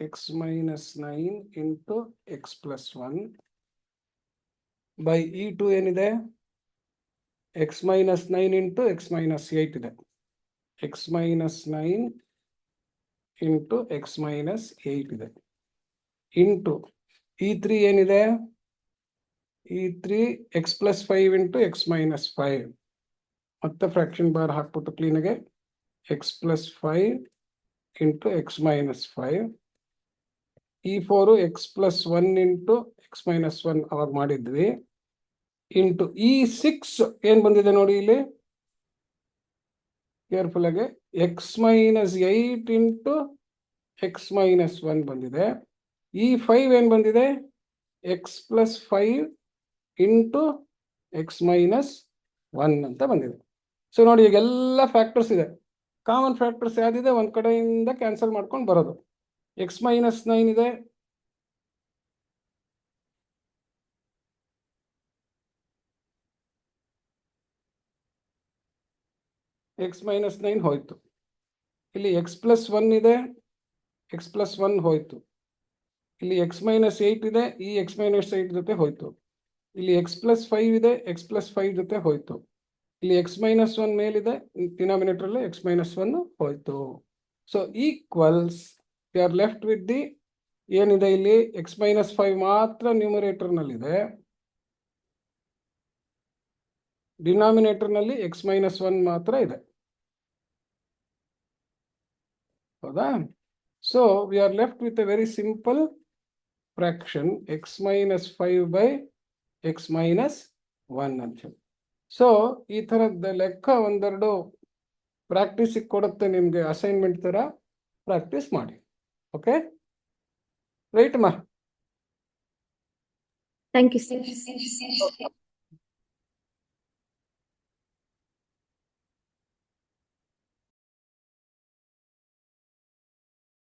X minus 9 into x plus 1 by E2 ಏನಿದೆ, X minus 9 into x minus 8 ಇದೆ. X minus 9 into x minus 8 ಇದೆ ಇಂಟು ಈ 3 ಏನಿದೆ ಈ 3 X plus 5 into x minus 5 ಮತ್ತೆ ಫ್ರಾಕ್ಷನ್ ಬಾರ್ ಹಾಕ್ಬಿಟ್ಟು ಕ್ಲೀನಾಗೆ X plus 5 into x minus 5 ಈ 4 X plus 1 into x minus 1 ಅವಾಗ ಮಾಡಿದ್ವಿ ಇಂಟು ಈ 6 ಏನ್ ಬಂದಿದೆ ನೋಡಿ ಇಲ್ಲಿ ಕೇರ್ಫುಲ್ ಆಗಿ X minus 8 into x minus 1 ಬಂದಿದೆ ಈ 5 ಏನ್ ಬಂದಿದೆ X plus 5 into x minus 1 ಅಂತ ಬಂದಿದೆ. ಸೊ ನೋಡಿ ಈಗ ಎಲ್ಲ ಫ್ಯಾಕ್ಟರ್ಸ್ ಇದೆ, ಕಾಮನ್ ಫ್ಯಾಕ್ಟರ್ಸ್ ಯಾವ್ದಿದೆ ಒಂದ್ ಕಡೆಯಿಂದ ಕ್ಯಾನ್ಸಲ್ ಮಾಡ್ಕೊಂಡು ಬರೋದು. ಎಕ್ಸ್ ಮೈನಸ್ 9 ಇದೆ, ಎಕ್ಸ್ ಮೈನಸ್ 9 ಹೋಯ್ತು. ಇಲ್ಲಿ ಎಕ್ಸ್ ಪ್ಲಸ್ 1 ಇದೆ, ಎಕ್ಸ್ ಪ್ಲಸ್ 1 ಹೋಯ್ತು. ಇಲ್ಲಿ ಎಕ್ಸ್ ಮೈನಸ್ 8 ಇದೆ, ಈ ಎಕ್ಸ್ ಮೈನಸ್ 8 ಜೊತೆ ಹೋಯ್ತು. ಇಲ್ಲಿ ಎಕ್ಸ್ ಪ್ಲಸ್ 5 ಇದೆ, ಎಕ್ಸ್ ಪ್ಲಸ್ 5 ಜೊತೆ ಹೋಯ್ತು. ಇಲ್ಲಿ ಎಕ್ಸ್ ಮೈನಸ್ 1 ಮೇಲಿದೆ, ಡಿನಾಮಿನೇಟರ್ ಅಲ್ಲಿ ಎಕ್ಸ್ ಮೈನಸ್ 1 ಹೋಯ್ತು. So equals we are left with the ಏನಿದೆ ಇಲ್ಲಿ ಎಕ್ಸ್ ಮೈನಸ್ 5 ಮಾತ್ರ ನ್ಯೂಮರೇಟರ್ ನಲ್ಲಿದೆ, ಡಿನಾಮಿನೇಟರ್ ನಲ್ಲಿ ಎಕ್ಸ್ ಮೈನಸ್ 1 ಮಾತ್ರ ಇದೆ. ಹೌದಾ? So we are left with A very simple fraction X minus 5 by X minus 1 ಅಂತ ಹೇಳಿ. ಸೊ ಈ ಥರದ ಲೆಕ್ಕ ಒಂದೆರಡು ಪ್ರಾಕ್ಟೀಸಿಗೆ ಕೊಡುತ್ತೆ ನಿಮಗೆ, ಅಸೈನ್ಮೆಂಟ್ ಥರ ಪ್ರಾಕ್ಟೀಸ್ ಮಾಡಿ. ಓಕೆ ರೈಟ್ ಮಾ? Thank you, sir.